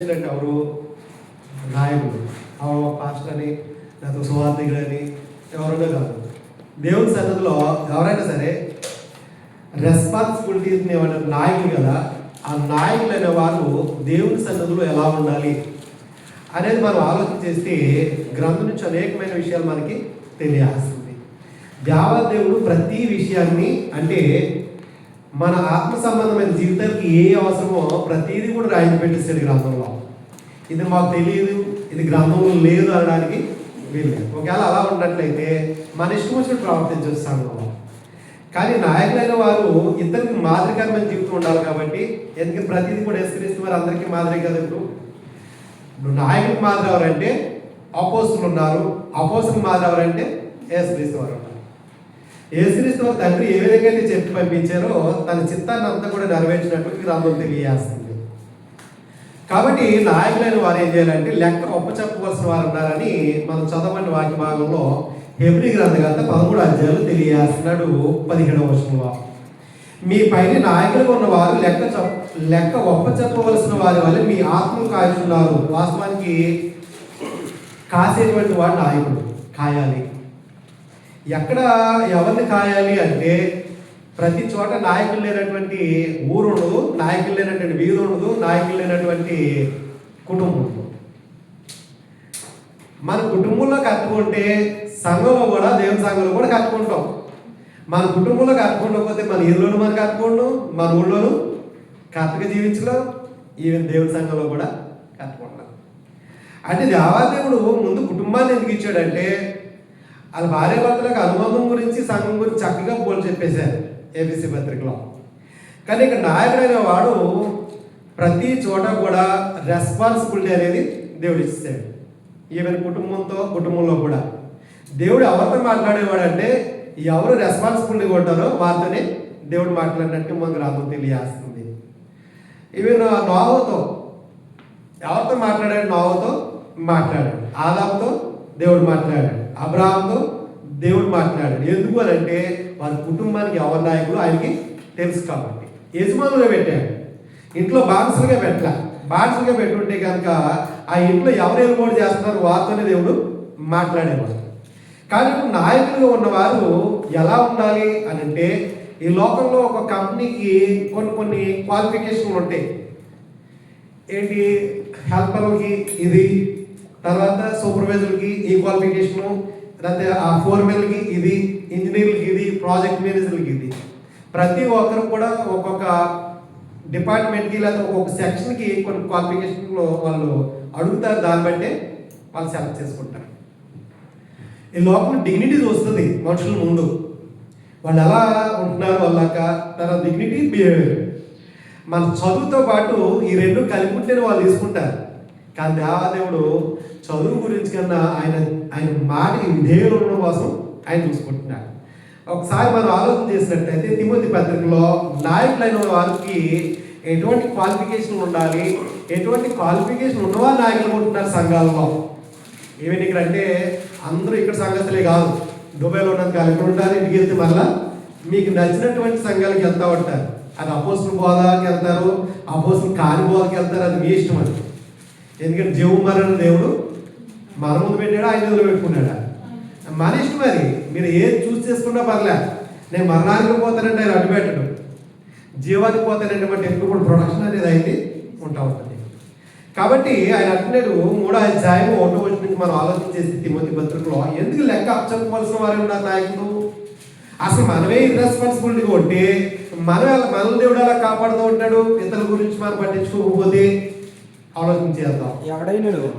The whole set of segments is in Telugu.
ఎవరు నాయకుడు పాస్టర్ అని లేకపోతే సువార్థికుడు అని ఎవరైనా కాదు. దేవుని సన్నిధిలో ఎవరైనా సరే రెస్పాన్సిబిలిటీస్ని ఏమైనా నాయకులు కదా, ఆ నాయకులు అనే వారు దేవుని సన్నిధిలో ఎలా ఉండాలి అనేది మనం ఆలోచన చేస్తే గ్రంథం నుంచి అనేకమైన విషయాలు మనకి తెలియాల్సింది. దేవదేవుడు ప్రతి విషయాన్ని, అంటే మన ఆత్మ సంబంధమైన జీవితానికి ఏ అవసరమో ప్రతిదీ కూడా రాయించి పెట్టేస్తాడు గ్రంథంలో. ఇది మాకు తెలియదు, ఇది గ్రంథంలో లేదు అనడానికి వీళ్ళు. ఒకవేళ అలా ఉన్నట్లయితే మన ఇష్టం వచ్చినట్టు ప్రవర్తించొస్తాను. కానీ నాయకులైన వారు ఇద్దరికి మాదిరికరమైన జీవితం ఉండాలి కాబట్టి, ఎందుకంటే ప్రతిదీ కూడా యేసుక్రీస్తు వారు అందరికీ మాదిరి కదా. ఇప్పుడు నాయకుడికి మాదిరి ఎవరంటే అపోస్తులు ఉన్నారు, అపోస్తులకు మాదిరి ఎవరంటే యేసుక్రీస్తు వారు ఉన్నారు. యేసుక్రీస్తు వారు తండ్రి ఏ విధంగా అయితే చెప్పి పంపించారో తన చిత్తాన్ని అంతా కూడా నెరవేర్చినట్టు గ్రంథం తెలియజేస్తుంది. కాబట్టి నాయకులైన వారు ఏం చేయాలంటే లెక్క ఒప్పచెప్పవలసిన వారు ఉన్నారని మనం చదవని వాక్య భాగంలో హెబ్రీ గ్రంథకర్త 13 అధ్యాయాలు తెలియజేస్తున్నాడు. 17వ వచనంలో, మీ పైన నాయకులుగా ఉన్నవారు లెక్క ఒప్పచెప్పవలసిన వారి వల్ల మీ ఆత్మను కాయుచున్నారు. వాస్తవానికి కాసేటువంటి వాడు నాయకుడు కాయాలి. ఎక్కడ ఎవరిని కాయాలి అంటే ప్రతి చోట నాయకులు లేనటువంటి ఊరు ఉండదు, నాయకులు లేనటువంటి వీధి ఉండదు, నాయకులు లేనటువంటి కుటుంబం. మన కుటుంబంలో కట్టుకుంటే సంఘంలో కూడా, దేవుని సంఘంలో కూడా కట్టుకుంటాం. మన కుటుంబంలో కట్టుకోకపోతే మన ఇల్లును మనం కట్టుకోండు, మన ఊళ్ళోను కరెక్ట్గా జీవించలేం, ఈవెన్ దేవుని సంఘంలో కూడా కట్టుకుంటాం. అంటే దేవాదేవుడు ముందు కుటుంబాన్ని ఎందుకు ఇచ్చాడంటే వాళ్ళ భార్య భర్తలకు అనుబంధం గురించి, సంఘం గురించి చక్కగా పోలు చెప్పేశారు ఏబిసి పత్రికలో. కానీ ఇక్కడ నాయకుడైన వాడు ప్రతి చోట కూడా రెస్పాన్సిబిలిటీ అనేది దేవుడు ఇస్తాడు. ఈవెన్ కుటుంబంలో కూడా దేవుడు ఎవరితో మాట్లాడేవాడు అంటే ఎవరు రెస్పాన్సిబిలిటీ ఉంటారో వారితోనే దేవుడు మాట్లాడినట్టు మన గ్రంథం తెలియజేస్తుంది. ఈవెన్ నోవతో ఎవరితో మాట్లాడాడు? నోవతో మాట్లాడాడు, ఆదాముతో దేవుడు మాట్లాడాడు, అబ్రాహాంతో దేవుడు మాట్లాడాడు. ఎందుకు అని అంటే వారి కుటుంబానికి ఎవరి నాయకుడు ఆయనకి తెలుసు కాబట్టి. యజమానులుగా పెట్టాడు, ఇంట్లో బానిసలుగా పెట్టాల. బానిసలుగా పెట్టుంటే కనుక ఆ ఇంట్లో ఎవరు ఏర్పాటు చేస్తున్నారు వారితోనే దేవుడు మాట్లాడేవాడు. కానీ ఇప్పుడు నాయకులుగా ఉన్నవారు ఎలా ఉండాలి అని అంటే, ఈ లోకంలో ఒక కంపెనీకి కొన్ని క్వాలిఫికేషన్లు ఉంటాయి. ఏంటి? హెల్పర్లకి ఇది, తర్వాత సూపర్వైజర్కి ఈ క్వాలిఫికేషను, లేకపోతే ఆ ఫోర్మెన్కి ఇది, ఇంజనీర్లకి ఇది, ప్రాజెక్ట్ మేనేజర్లకి ఇది. ప్రతి ఒక్కరు కూడా ఒక్కొక్క డిపార్ట్మెంట్కి లేదా ఒక్కొక్క సెక్షన్కి కొన్ని క్వాలిఫికేషన్లు వాళ్ళు అడుగుతారు. దాన్ని బట్టే వాళ్ళు సెలెక్ట్ చేసుకుంటారు. ఈ లోపల డిగ్నిటీస్ వస్తుంది మనుషుల ముందు, వాళ్ళు ఎలా ఉంటున్నారు వాళ్ళక, తర్వాత డిగ్నిటీ, బిహేవియర్. మన చదువుతో పాటు ఈ రెండు కలిపి ఉంటేనే వాళ్ళు తీసుకుంటారు. కానీ దేవాదేవుడు చదువు గురించి కన్నా ఆయన మాటకి విధేయులు ఉండడం కోసం ఆయన చూసుకుంటున్నాడు. ఒకసారి మనం ఆలోచన చేసినట్టయితే తిమోతి పత్రికలో నాయకులైన వారికి ఎటువంటి క్వాలిఫికేషన్ ఉండాలి, ఎటువంటి క్వాలిఫికేషన్ ఉన్నవారు నాయకులు ఉంటున్నారు సంఘాలలో. ఈవెన్ ఇక్కడ అంటే అందరూ ఇక్కడ సంగతులే కాదు, దుబాయ్లో ఉన్నది కాదు, ఇక్కడ ఉంటారు. ఇంటికి వెళ్తే మళ్ళీ మీకు నచ్చినటువంటి సంఘాలకు వెళ్తూ ఉంటారు. అది అపోస్తుల బోధకి వెళ్తారు, అపోస్తుల కాని బోధకి వెళ్తారు, అది మీ ఇష్టం. అది ఎందుకంటే జీవం మరణ దేవుడు మన ముందు పెట్టాడా, ఆయన ముందు పెట్టుకున్నాడా, మన ఇష్టం. అది మీరు ఏది చూస్ చేసుకున్నా పర్లే. నేను మరణానికి పోతానంటే ఆయన అడ్డు పెట్టడం, జీవానికి పోతానంటే బట్టి ఎప్పుడు కూడా ప్రొడక్షన్ అనేది అయితే ఉంటా ఉంటుంది. కాబట్టి ఆయన అంటున్నాడు 3వ అధ్యాయం 1వ వచనం నుంచి మనం ఆలోచన చేసి తిమోతి పత్రికలో, ఎందుకు లెక్క అప్పచెప్పవలసిన వారు ఉన్నారు నాయకులు? అసలు మనమే ఇర్రెస్పాన్సిబిలిటీగా ఉంటే మన దేవుడు అలా కాపాడుతూ ఉంటాడు. ఇతరుల గురించి మనం పట్టించుకోకపోతే ఆలోచన చేద్దాం.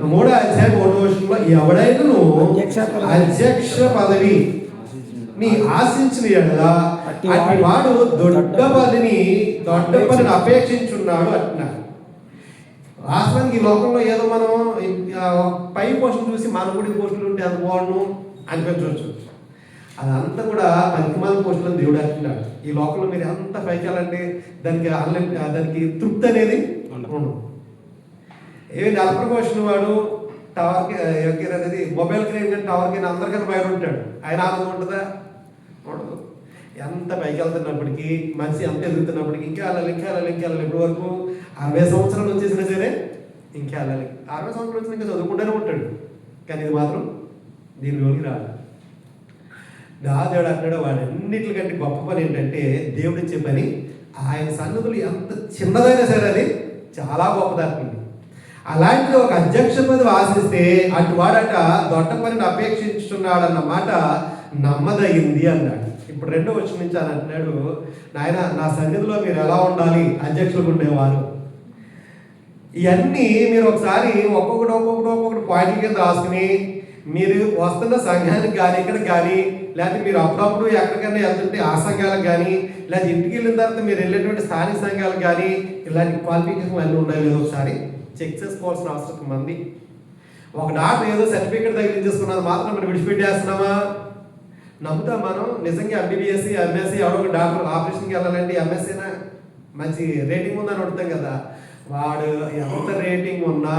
3వ అధ్యాయం 1వ వచనంలో, ఎవడైనను అధ్యక్ష పదవి నీ ఆశించిన ఎడల అట్టి వాడు దొడ్డ పనిని అపేక్షించున్నాడు అంటున్నాడు. వాస్తవానికి ఈ లోకంలో ఏదో మనం పై పోస్టులు చూసి మన గుడి పోస్టులు ఉంటే అది బాగుండు అనిపించవచ్చు. అదంతా కూడా పనికిమాల పోస్టులను దేవుడు అంటున్నాడు. ఈ లోకంలో మీరు ఎంత పైకి వెళ్ళంటే దానికి తృప్తి అనేది ఉండదు. ఏమి డెవలపర్కి వచ్చిన వాడు టవర్కి అనేది మొబైల్కి టవర్కి అందరికన్నా బయట ఉంటాడు, ఆయన ఆనందం ఉంటుందా? ఉండదు. ఎంత పైకి వెళ్తున్నప్పటికీ, మనిషి ఎంత ఎదుగుతున్నప్పటికీ ఇంకా వెళ్ళాలి. ఇప్పటి వరకు 60 సంవత్సరాలు వచ్చేసినా సరే ఇంకా వెళ్ళాలి. 60 సంవత్సరాలు వచ్చిన ఇంకా చదువుకుంటూనే ఉంటాడు, కానీ ఇది మాత్రం దీనిలోకి రాడు. దేవుడు అంటాడు వాడన్నిటికంటే గొప్ప పని ఏంటంటే దేవుడు ఇచ్చే పని ఆయన సన్నిధులు ఎంత చిన్నదైనా సరే అది చాలా గొప్పదంటుంది. అలాంటిది ఒక అధ్యక్ష పదవి ఆశిస్తే అటు వాడట దొడ్డ పనిని అపేక్షించున్నాడన్న మాట నమ్మదగింది అన్నాడు. ఇప్పుడు 2వ వచనం నుంచి అని అంటున్నాడు, నాయన నా సన్నిధిలో మీరు ఎలా ఉండాలి అధ్యక్షులు ఉండేవారు. ఇవన్నీ మీరు ఒకసారి ఒక్కొక్కటి పాయింట్ల కింద రాసుకుని మీరు వస్తున్న సంఘానికి కానీ ఇక్కడికి కానీ, లేకపోతే మీరు అప్పుడప్పుడు ఎక్కడికైనా వెళ్తుంటే ఆ సంఘాలకు కానీ, లేదా ఇంటికి వెళ్ళిన తర్వాత మీరు వెళ్ళేటువంటి స్థానిక సంఘాలకు కానీ ఇలాంటి క్వాలిఫికేషన్ అన్నీ ఉన్నాయి లేదో ఒకసారి చెక్ చేసుకోవాల్సిన అవసరం ఉంది. ఒక డాక్టర్ ఏదో సర్టిఫికేట్ తగిలించేసుకున్నది మాత్రం మనం విడిచిపెట్టేస్తున్నామా? నమ్ముతాం మనం నిజంగా MBBS MSc ఎవడో ఒక డాక్టర్ ఆపరేషన్కి వెళ్ళాలంటే MScనా మంచి రేటింగ్ ఉందని అడుగుతాం కదా. వాడు ఎంత రేటింగ్ ఉన్నా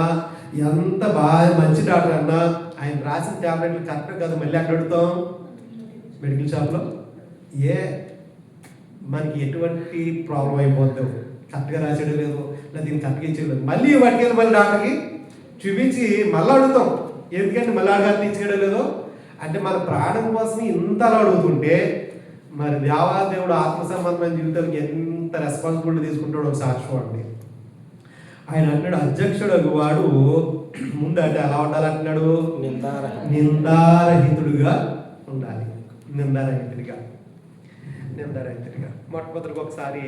ఎంత బాగా మంచి డాక్టర్ అన్నా ఆయన రాసిన ట్యాబ్లెట్లు కరెక్ట్ కదా మళ్ళీ అక్కడ అడుగుతాం మెడికల్ షాప్లో. మనకి ఎటువంటి ప్రాబ్లం అయిపోద్దు, కరెక్ట్గా రాసేయడం లేదు, లేదా దీన్ని కరెక్ట్గా ఇచ్చేయలేదు, మళ్ళీ వాటికి మళ్ళీ డాక్టర్కి చూపించి మళ్ళీ అడుగుతాం. ఎందుకంటే మళ్ళీ అడగాలి ఇచ్చేయడం లేదు అంటే మన ప్రాణం కోసం ఇంతలా అడుగుతుంటే మరి దేవాదేవుడు ఆత్మ సంబంధమైన జీవితానికి ఎంత రెస్పాన్సిబిలిటీ తీసుకుంటాడో ఒకసారి చూడండి. ఆయన అంటాడు అధ్యక్షుడు వాడు ముందు అంటే ఎలా ఉండాలంటున్నాడు, నిందారహితుడుగా ఉండాలి. నిందారహితుడిగా మొట్టమొదటిగా ఒకసారి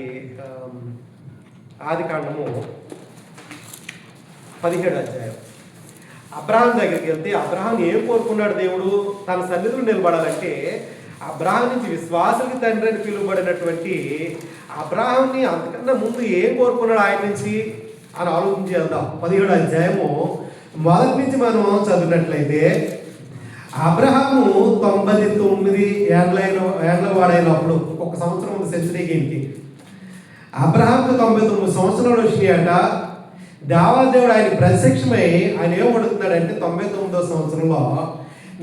ఆదికాండము 17వ అధ్యాయం అబ్రహాం దగ్గరికి వెళ్తే అబ్రహాం ఏం కోరుకున్నాడు దేవుడు తన సన్నిధిలో నిలబడాలంటే, అబ్రహాం నుంచి విశ్వాసానికి తండ్రి అని పిలువబడినటువంటి అబ్రహాంని అంతకన్నా ముందు ఏం కోరుకున్నాడు ఆయన నుంచి అని ఆలోచించి వెళ్దాం. 17వ అధ్యాయము మొదటి నుంచి మనం చదివినట్లయితే అబ్రహాము 99 ఏళ్ల వాడైనప్పుడు, 1 సంవత్సరం ఉంది సెంచరీ గేమ్కి, అబ్రహాంకు 99 సంవత్సరాలు వచ్చినాయట. దేవాదేవుడు ఆయన ప్రత్యక్షమై ఆయన ఏం అడుగుతున్నాడంటే 99వ సంవత్సరంలో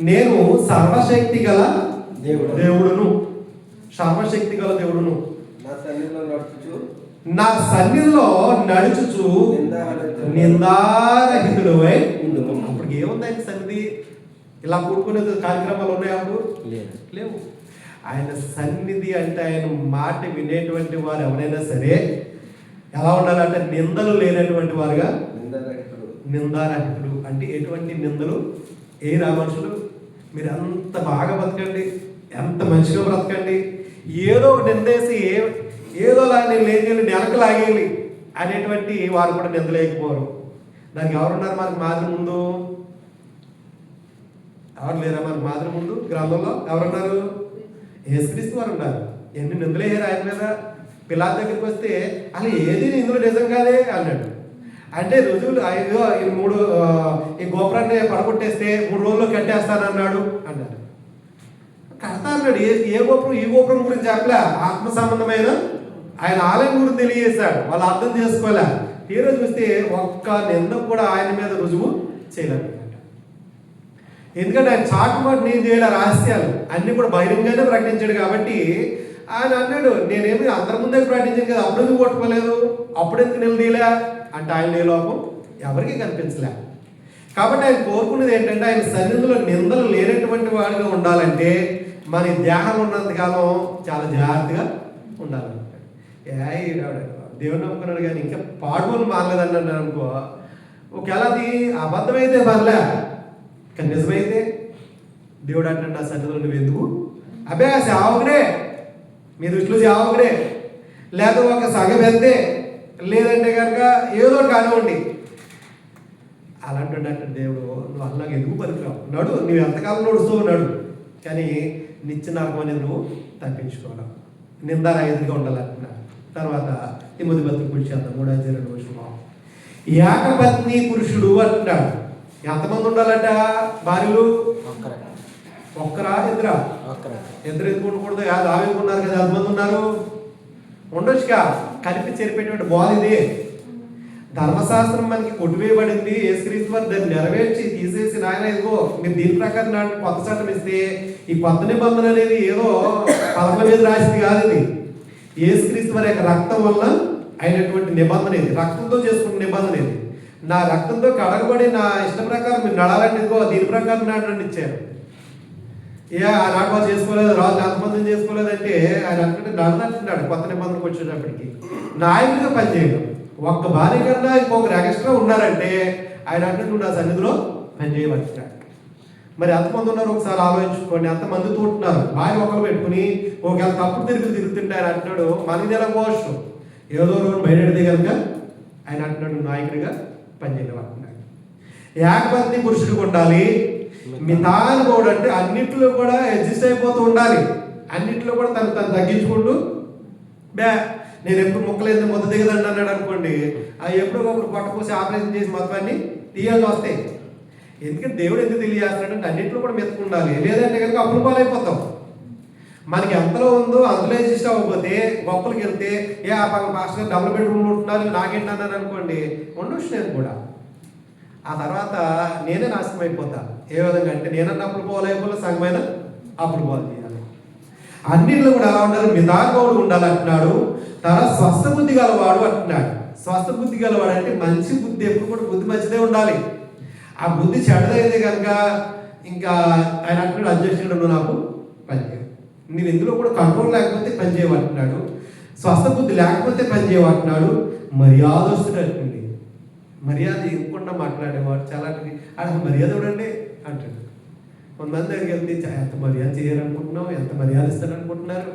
నేను సర్వశక్తి గల దేవుడును నా సన్నిధిలో నడుచుచు నిందారహితుడు అప్పుడు ఏముంది ఆయన సన్నిధి? ఇలా కూడుకునే కార్యక్రమాలు ఉన్నాయి అప్పుడు లేవు. ఆయన సన్నిధి అంటే ఆయన మాట వినేటువంటి వారు ఎవరైనా సరే ఎలా ఉండాలంటే నిందలు లేనటువంటి వారుగా, నిందారహితుడు అంటే ఎటువంటి నిందలు ఏ మనుషులు మీరు ఎంత బాగా బతకండి, ఎంత మంచిగా బ్రతకండి, ఏదో ఒక నిందేసి ఏదోలా నేను లేని నెలకలాగేయాలి అనేటువంటి వారు కూడా నిందలేకపోరు. దానికి ఎవరున్నారు మనకు మాదిరి ముందు? ఎవరు లేరా మనకు మాదిరి ముందు? గ్రంథంలో ఎవరున్నారు? యేసుక్రీస్తు వారు ఉన్నారు. ఎన్ని నిందలేయారు ఆయన మీద. పిలాతు దగ్గరికి వస్తే అలా ఏది ఇందులో నిజం కాదే అన్నాడు. అంటే రుజువులు ఈ గోపురాన్ని పడగొట్టేస్తే 3 రోజుల్లో కట్టేస్తానన్నాడు అన్నాడు. కడతా అన్నాడు. ఏ గోపురం? ఈ గోపురం గురించి చెప్పలే, ఆత్మ సంబంధమైన ఆయన ఆలయం గురించి తెలియజేశాడు. వాళ్ళు అర్థం చేసుకోలే. తీరా చూస్తే ఒక్క నింద కూడా ఆయన మీద రుజువు చేయలేదు. ఎందుకంటే ఆయన చాటుమాట నేను చేయలే, రహస్యాలు అన్ని కూడా బహిరంగంగానే ప్రకటించాడు. కాబట్టి ఆయన అన్నాడు నేనేమి అందరి ముందే ప్రకటించాను కదా, అప్పుడు ఎందుకు కొట్టుకోలేదు, అప్పుడు ఎందుకు నిలదీలే అంటే ఆయన ఏ లోపం ఎవరికి కనిపించలే. కాబట్టి ఆయన కోరుకునేది ఏంటంటే ఆయన సన్నిధిలో నిందలు లేనటువంటి వాడిగా ఉండాలంటే మన దేహం ఉన్నంతకాలం చాలా జాగ్రత్తగా ఉండాలి. దేవుడు నమ్ముకున్నాడు కానీ ఇంకా పాడుకోలు మారలేదన్నాడు అనుకో, ఒకవేళ అది అబద్ధమైతే పర్లే, కానీ నిజమైతే దేవుడు అంటే నా సన్నిధిలో నువ్వు ఎందుకు అబ్బే సేవకుడే, మీ దృష్టిలో సేవకుడే, లేదా ఒక సగం వెళ్తే, లేదంటే కనుక ఏదో కానివ్వండి అలాంటి దేవుడు నువ్వు అల్లాగా ఎందుకు పనికిరావు, నడు నువ్వు ఎంతకాలం నడుస్తూ ఉన్నాడు, కానీ నిత్య నరకం అనేది నువ్వు తప్పించుకోవడం, నిందారహితుడిగా ఉండాలంటున్నాడు. తర్వాత తిమోతి పత్రిక పురుషేద్దాం 3:2 ఏకపత్ని పురుషుడు అంటున్నాడు. ఎంతమంది ఉండాలంట భార్యలు? ఒక్కరా ఇద్దరా? ఇద్దరు ఎందుకు ఉండకూడదు? ఆవేసుకున్నారు కదా, ఎంతమంది ఉన్నారు? ఉండొచ్చుగా. కలిపి చెరిపేటువంటి బోధ ఇది. ధర్మశాస్త్రం మనకి కొట్టివేయబడింది, యేసుక్రీస్తు వారు దాన్ని నెరవేర్చి తీసేసి నాయన ఇదిగో మీరు దీని ప్రకారం నాటి కొత్త చట్టం ఇస్తే ఈ కొత్త నిబంధన అనేది ఏదో పలక మీద రాసింది కాదు. ఇది యేసుక్రీస్తు వారి యొక్క రక్తం వల్ల అయినటువంటి నిబంధన ఇది, రక్తంతో చేసుకున్న నిబంధన ఇది. నా రక్తంతో కడగబడి నా ఇష్టం ప్రకారం మీరు నడాలంటే ఇదిగో దీని ప్రకారం నడండి ఇచ్చారు. ఆనాడు వాళ్ళు చేసుకోలేదు, రాజు అంతమందిని చేసుకోలేదంటే ఆయన అంటే నడదంటున్నాడు. కొత్త నిబంధనకు వచ్చేటప్పటికి నాయకుడిగా పనిచేయడం. ఒక్క భార్య కన్నా ఇంకొకరు ఎక్స్ట్రా ఉన్నారంటే ఆయన అంటే నువ్వు నా సన్నిధిలో పనిచేయబట్టినాడు. మరి ఎంతమంది ఉన్నారు ఒకసారి ఆలోచించుకోండి. ఎంతమంది తోటున్నారు. భార్య ఒకరు పెట్టుకుని ఒకవేళ తప్పుడు తిరుగుతుంటే ఆయన అంటున్నాడు మనకి తెలకపోవచ్చు. ఏదో రోజు బయటెడితే కనుక ఆయన అంటున్నాడు నాయకుడిగా పనిచేయబట్టినాడు. ఏకపత్ని పురుషుడికి ఉండాలి. మితానుభవుడు అంటే అన్నింటిలో కూడా అడ్జస్ట్ అయిపోతూ ఉండాలి. అన్నింటిలో కూడా తను తగ్గించుకుంటూ నేను ఎప్పుడు ముక్కలేదు మొదటి దిగదండి అన్నాడు అనుకోండి, అది ఎప్పుడో ఒకటి పట్టకోసి ఆపరేషన్ చేసి మొత్తాన్ని తీయాల్సి వస్తాయి. ఎందుకంటే దేవుడు ఎందుకు తెలియజేస్తున్నాడంటే అన్నింటిలో కూడా మెతుకుండాలి. లేదంటే కనుక అప్పులు పాలైపోతాం. మనకి ఎంతలో ఉందో అందులో అడ్జస్ట్ అవ్వకపోతే గొప్పలకి వెళ్తే ఆ పాస్టర్ డబుల్ బెడ్రూమ్లో ఉంటున్నారు నాకేంటి అన్నాను అనుకోండి, ఉండొచ్చు నేను కూడా. ఆ తర్వాత నేనే నాశనం అయిపోతా. ఏ విధంగా అంటే నేనన్నా అప్పుడు పోలేకపోతే సంఘమైన అప్పుడు పోలు చేయాలి. అన్నింటిలో కూడా ఎలా ఉండాలి? మితానుభవుడు ఉండాలి అంటున్నాడు. తర్వాత స్వస్థ బుద్ధి గలవాడు అంటున్నాడు. స్వస్థ బుద్ధి గలవాడు అంటే మంచి బుద్ధి, ఎప్పుడు కూడా బుద్ధి మంచిదే ఉండాలి. ఆ బుద్ధి చెడ్డదైతే కనుక ఇంకా ఆయన అంటున్నాడు అధ్యక్షుడు నువ్వు నాకు పనిచేయవు, నేను ఇందులో కూడా కంట్రోల్ లేకపోతే పనిచేయమంటున్నాడు. స్వస్థ బుద్ధి లేకపోతే పనిచేయమంటున్నాడు. మర్యాదస్తుడు అంటుంది. మర్యాద ఇవ్వకుండా మాట్లాడేవాడు చాలా మర్యాద చూడండి అంటాడు. కొంతమంది దగ్గరికి వెళ్తే ఎంత మర్యాద చేయాలనుకుంటున్నావు, ఎంత మర్యాద ఇస్తారనుకుంటున్నారు.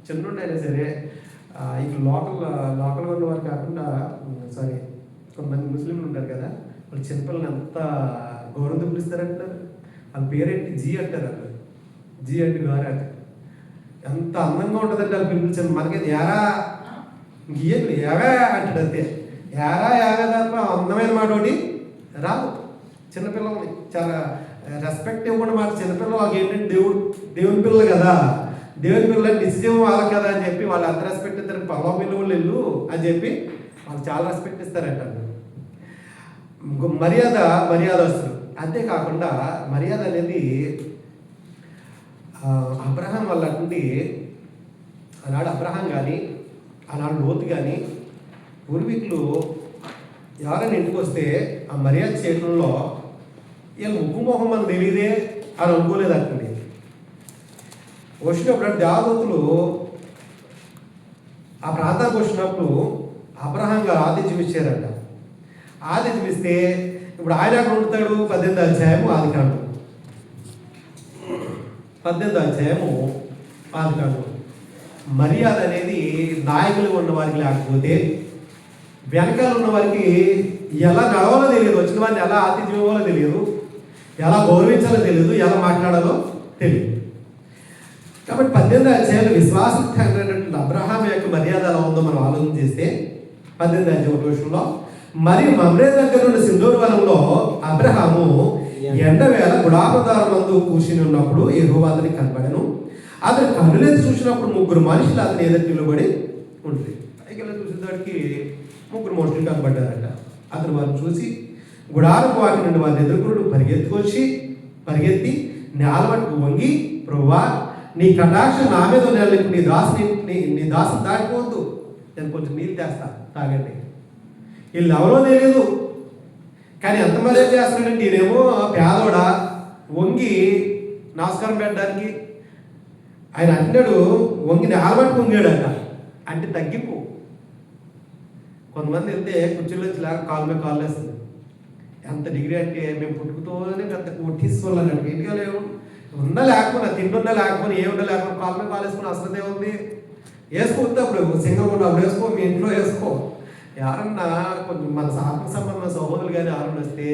చిన్నోడు అయినా సరే ఇక లోకల్గా ఉన్నవారు కాకుండా సారీ కొంతమంది ముస్లింలు ఉంటారు కదా, వాళ్ళు చిన్నపిల్లలు ఎంత గౌరవం పిలుస్తారంటారు. వాళ్ళ పేరేంటి జీ అంటారు. వాళ్ళు జీ అంటే గారు అంటే ఎంత అందంగా ఉంటుందంటే వాళ్ళు పిలిపించారు. మనకైతే యారా గీయలు యావే అంటాడు అంతే. యావే తప్ప అందమైన మాట ఒకటి రాదు. చిన్నపిల్లల్ని చాలా రెస్పెక్ట్ ఇవ్వకుండా మాట. చిన్నపిల్లలు వాళ్ళకి ఏంటంటే దేవుని పిల్లలు కదా, దేవుని పిల్లలు నిశ్చయం వాళ్ళకి కదా అని చెప్పి వాళ్ళు అంత రెస్పెక్ట్ ఇస్తారు. పొలం పిల్లలు వెళ్ళు అని చెప్పి వాళ్ళు చాలా రెస్పెక్ట్ ఇస్తారంట. మర్యాదస్తులు. అంతేకాకుండా మర్యాద అనేది అబ్రహాం వల్ల నుండి ఆనాడు అబ్రహాం కానీ ఆనాడు లోతు కానీ పూర్వీకులు ఎవరైనా ఇంటికి వస్తే ఆ మర్యాద చేయడంలో వీళ్ళు ముక్కు మొహం మనకు తెలియదే అని అనుకోలేదు అంటుంది. వచ్చినప్పుడు దేవదూతలు ఆ ప్రాంతానికి వచ్చినప్పుడు అబ్రహాం గారు ఆతిథ్యం ఇచ్చారంట. ఆతిథ్యం ఇస్తే ఇప్పుడు ఆయన అక్కడ ఉంటాడు. 18వ అధ్యాయము ఆదికాండం. 18వ అధ్యాయము ఆదికాండం. మర్యాద అనేది నాయకులు ఉన్న వారికి లేకపోతే వెనకాల ఉన్న వారికి ఎలా నడవాలో తెలియదు, వచ్చిన వారిని ఎలా ఆతిథ్యం ఇవ్వాలో తెలియదు, ఎలా గౌరవించాలో తెలియదు, ఎలా మాట్లాడాలో తెలియదు. కాబట్టి 18వ అధ్యాయంలో విశ్వాసమైనటువంటి అబ్రహాం యొక్క మర్యాద ఎలా ఉందో మనం ఆలోచన చేస్తే 18వ అధ్యాయం విషయంలో మరియు మమ్రే దగ్గర ఉన్న సింధూరు వనంలో అబ్రహాము ఎండవేళ గుడాపదారం మందు కూర్చుని ఉన్నప్పుడు యెహోవా అతనికి కనబడెను. అతను కన్నులెత్తి చూసినప్పుడు 3 మనుషులు అతని ఎదుట నిలబడి ఉంటుంది. పైకి చూసేదానికి 3 మనుషులు కనబడ్డారట. అతను వారిని చూసి గుడారపు వాటి నుండి వారిని ఎదుర్కొంటూ పరిగెత్తి నేల మట్టుకు వంగి, ప్రభువా నీ కటాక్షం నా మీద ఉండాలి, నీ దాసుని దాటిపోవద్దు, నేను కొంచెం నీళ్ళు తెస్తా తాగండి. వీళ్ళు ఎవరో తెలియదు కానీ ఎంత మర్యాద చేస్తున్నాడంటే ఈయనేమో పేదోడా వంగి నమస్కారం పెట్టడానికి. ఆయన అంటున్నాడు వంగి నేలబట్టి వంగాడట అంటే తగ్గిపో. కొంతమంది వెళ్తే కుర్చీలో వచ్చి లేక కాలు మీద కాలు వేస్తుంది. ఎంత డిగ్రీ అంటే మేము పుట్టుకుతోనే పెద్ద కొట్టిస్తోళ్ళు అన్నట్టు. ఇంటిగా లేవు ఉన్నా లేకపోయినా తింటున్నా లేకపోయినా ఏమున్నా లేకపోయినా కాలు మీద కాలు వేసుకుని అసలు ఏముంది వేసుకోవద్దు. అప్పుడు సింగల్ ఉన్న అప్పుడు వేసుకో, మీ ఇంట్లో వేసుకో. ఎవరన్నా కొంచెం మన ఆత్మ సంబంధం సహోదరులు కానీ ఎవరన్నా వస్తే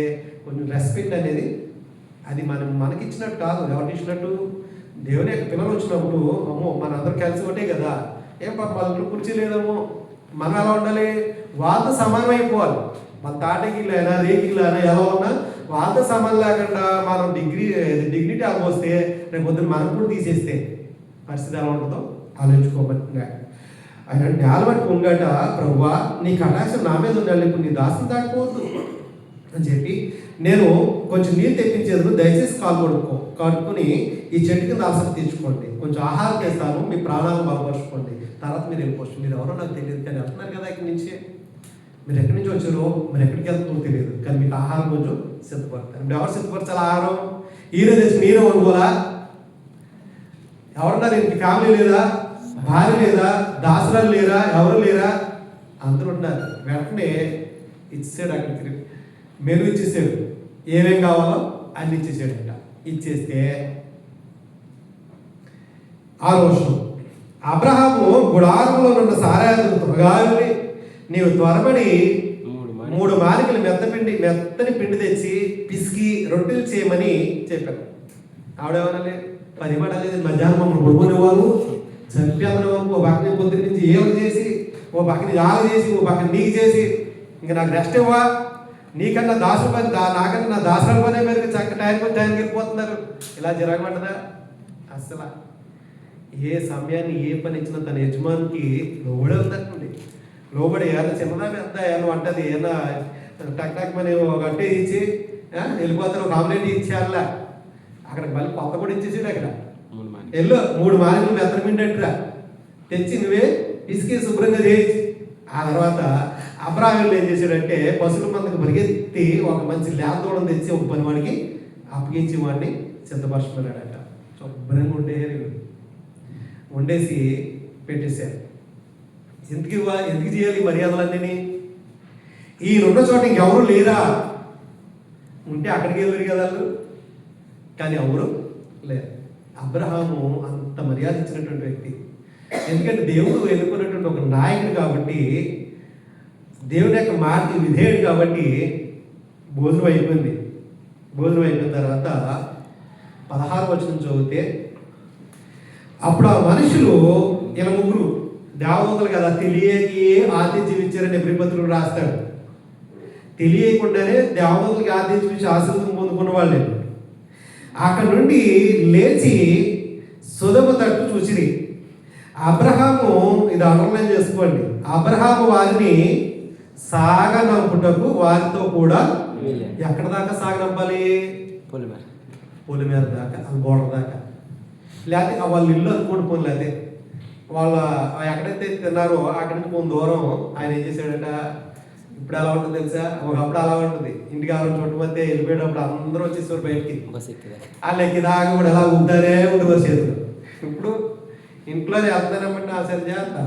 కొంచెం రెస్పెక్ట్ అనేది అది మనకిచ్చినట్టు కాదు. ఎవరికి ఇచ్చినట్టు దేవుని యొక్క పిల్లలు వచ్చినప్పుడు అమ్మో మనందరూ కలిసి ఒకటే కదా, ఏం పాప వాళ్ళ కుర్చీ లేదేమో, మనం ఎలా ఉండాలి వాళ్ళతో సమానం అయిపోవాలి. మన తాటగిళ్ళైనా రేగిళ్ళైనా ఎలా ఉన్నా వాళ్ళతో సమానం లేకుండా మనం డిగ్నిటీ ఆగొస్తే రేపు పొద్దున్న మనం కూడా తీసేస్తే పరిస్థితి ఎలా ఉంటుందో ఆలోచించుకోబట్టినా. ఆయన నేలబట్టి ఉంగట, ప్రభువా నీ కటాక్షం నా మీద ఉండాలి, ఇప్పుడు నీ దాసుని దాటిపోవద్దు అని చెప్పి నేను కొంచెం నీళ్ళు తెప్పించేందుకు దయచేసి కడుక్కొని ఈ చెట్టు కింద అలసట తీర్చుకోండి, కొంచెం ఆహారం తెస్తాను, మీ ప్రాణాలను బలపరుచుకోండి, తర్వాత మీరు వెళ్ళిపోవచ్చు. మీరు ఎవరో నాకు తెలియదు కానీ వెళ్తున్నారు కదా ఇక్కడి నుంచి మీరు ఎక్కడి నుంచి వచ్చారో, మీరు ఎక్కడికి వెళ్తారో తెలియదు, కానీ మీకు ఆహారం కొంచెం సిద్ధపడతారు. ఇప్పుడు ఎవరు సిద్ధపరచాలి ఆహారం? ఈయన తెచ్చి మీరే వండుకోవాలా? ఎవరున్నారు? ఇంటి ఫ్యామిలీ లేదా, భార్య లేదా, దాసరాలు లేరా, ఎవరు లేరా? అందరూ ఉన్నారు. వెంటనే ఇచ్చేసాడు, అక్కడికి మెను ఇచ్చేసాడు, ఏమేం కావాలో అన్ని ఇచ్చేసాడంట. ఇచ్చేస్తే ఆ రోజు అబ్రహాము గుడారంలో ఉన్న సారాయాలను త్వరగా వెళ్ళి, నీవు త్వరపడి 3 మాలికలు మెత్తని పిండి తెచ్చి పిసికి రొట్టెలు చేయమని చెప్పాను. ఆవిడేమనాలి? 10 పడలేదు, మధ్యాహ్నం మమ్మల్ని పడుకునే వాళ్ళు చంపేమని ఓ పక్కన పొద్దున నుంచి ఏమి చేసి, ఓ పక్కన యాగ చేసి, ఓ పక్కన నీకు చేసి, ఇంకా నాకు రెస్ట్ ఇవ్వా, నీకన్నా దాసుల పని నాకన్నా నా దాసరాల పనే మీద చక్క టైంకి వెళ్ళిపోతున్నారు. ఇలా జరగమంటదా? అసలు ఏ సమయాన్ని ఏ పని ఇచ్చినా తన యజమానికి లోబడే ఉందండి. లోబడి ఏమన్నా చిన్నదా పెద్ద ఏమన్నా వంటది, ఏమన్నా టక్ టక్ మని ఒక అట్టే ఇచ్చి వెళ్ళిపోతారు, ఒక ఆమ్లెట్ ఇచ్చేయాలా, అక్కడ మళ్ళీ కొత్త కూడా ఇచ్చేసాడు. అక్కడ వెళ్ళు 3 మాలికలు మెత్తని పిండట్టురా తెచ్చి నువ్వే ఇసుకి శుభ్రంగా చేయించి. ఆ తర్వాత అబ్రాహాము ఏం చేశాడంటే పశువుల మందకు పరిగెత్తి ఒక మంచి లేదోడం తెచ్చి ఒక పనివాడికి అప్పగించి వాడిని సిద్ధపరచుకున్నాడట. శుభ్రంగా వండేసి పెట్టేశారు. ఎందుకు చేయాలి ఈ మర్యాదలన్నీ? ఈ 2 చోట ఇంకెవరు లేరా? ఉంటే అక్కడికి వెళ్ళరు కదా వాళ్ళు, కానీ ఎవరు లేరు. అబ్రహాము అంత మర్యాద ఇచ్చినటువంటి వ్యక్తి. ఎందుకంటే దేవుడు ఎన్నుకున్నటువంటి ఒక నాయకుడు కాబట్టి, దేవుని యొక్క మాటకి విధేయుడు కాబట్టి భోజనం అయిపోయింది. భోజనం అయిపోయిన తర్వాత 16వ వచనం చదివితే, అప్పుడు ఆ మనుషులు ఇలా 3 దేవదూతలు కదా, తెలియకి ఆతిథ్యం ఇచ్చారని ఎబ్రీ రాస్తాడు. తెలియకుండానే దేవదూతలకి ఆతిథ్యం ఇచ్చి ఆశీర్వాదం పొందుకున్న వాళ్ళే. అక్కడ నుండి లేచి సొదొమ తట్టు చూసిరి. అబ్రహాము, ఇది అండర్లైన్ చేసుకోండి, అబ్రహాము వారిని సాగనంపుటకు వారితో కూడా ఎక్కడ దాకా సాగనంపాలి? పొలిమేర దాకా, బోర్డర్ దాకా. లేకపోతే వాళ్ళ ఇల్లు అనుకోండి పోను, లేకపోతే వాళ్ళ ఎక్కడైతే తిన్నారో అక్కడి నుంచి కొంత దూరం ఆయన ఏం చేశాడట. ఇప్పుడు ఎలా ఉంటుంది తెలుసా? ఒకప్పుడు అలా ఉంటుంది. ఇంటికి ఎవరైనా చుట్టుపక్కల వెళ్ళిపోయేటప్పుడు అందరూ వచ్చేసారు బయటికి. వాళ్ళు ఎక్కిదాకా కూడా ఎలా ఉంటారే ఉంటుంది చేతులు. ఇప్పుడు ఇంట్లో వెళ్తానమంటే ఆ సరి చేస్తా,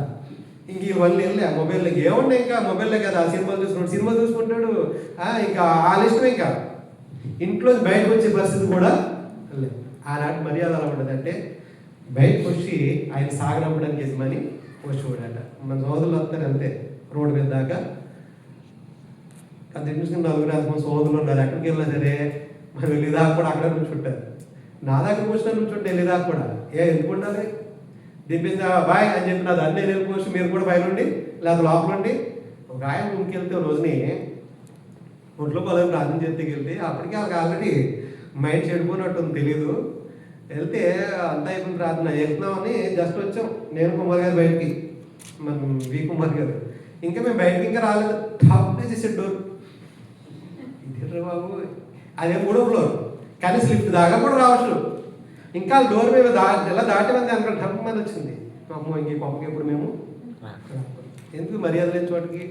ఇంక ఇవన్నీ వెళ్ళా మొబైల్లోకి ఏమున్నాయి, ఇంకా మొబైల్లో కదా సినిమా చూసుకుంటాడు, ఇంకా వాళ్ళ ఇష్టం. ఇంకా ఇంట్లో బయటకు వచ్చే పరిస్థితి కూడా లేదు. ఆనాటి మర్యాద అలా ఉండదు. అంటే బయటకు వచ్చి ఆయన సాగనప్పడానికి యజమాని వచ్చి చూడాట. మన సోదరులు వస్తారు అంతే, రోడ్డు మీద దాకా అంత చూసుకుని 4 సోదరులు ఉన్నారు. ఎక్కడికి వెళ్ళినా సరే మనం వెళ్ళేదాకా కూడా అక్కడ నుంచుంటారు. నా దగ్గరకు వచ్చిన నుంచుంటే వెళ్ళేదాకా కూడా ఎందుకు ఉండాలి? దింపిందా బాయ్ అని చెప్పి నాది అన్నీ వెళ్ళిపోవచ్చు, మీరు కూడా బయట ఉండి లేదా లోపల ఉండి. ఒక ఆయన ముందుకెళ్తే రోజుని ఒంట్లో పొలం ప్రార్థన చేతికి వెళ్తే అప్పటికే వాళ్ళకి ఆల్రెడీ మైండ్ చెడిపోయినట్టుంది, తెలీదు. వెళ్తే అంతా అయిపోయిన ప్రార్థన వెళ్తున్నామని జస్ట్ వచ్చాం, నేను కుమార్ గారు బయటికి, మన వి కుమార్ గారు. ఇంకా మేము బయటకి ఇంకా రాలేదు. టాప్ చేసే డోర్ ఇదే బాబు, అదే 3వ ఫ్లోర్, కానీ స్లిఫ్ట్ దాకా కూడా రావచ్చు. ఇంకా డోర్ మేము ఎలా దాటేమంది అనుకో డబ్బు మీద వచ్చింది. అమ్మో ఇంక పప్పకి ఎప్పుడు మేము ఎందుకు మర్యాద లేని చోటికి?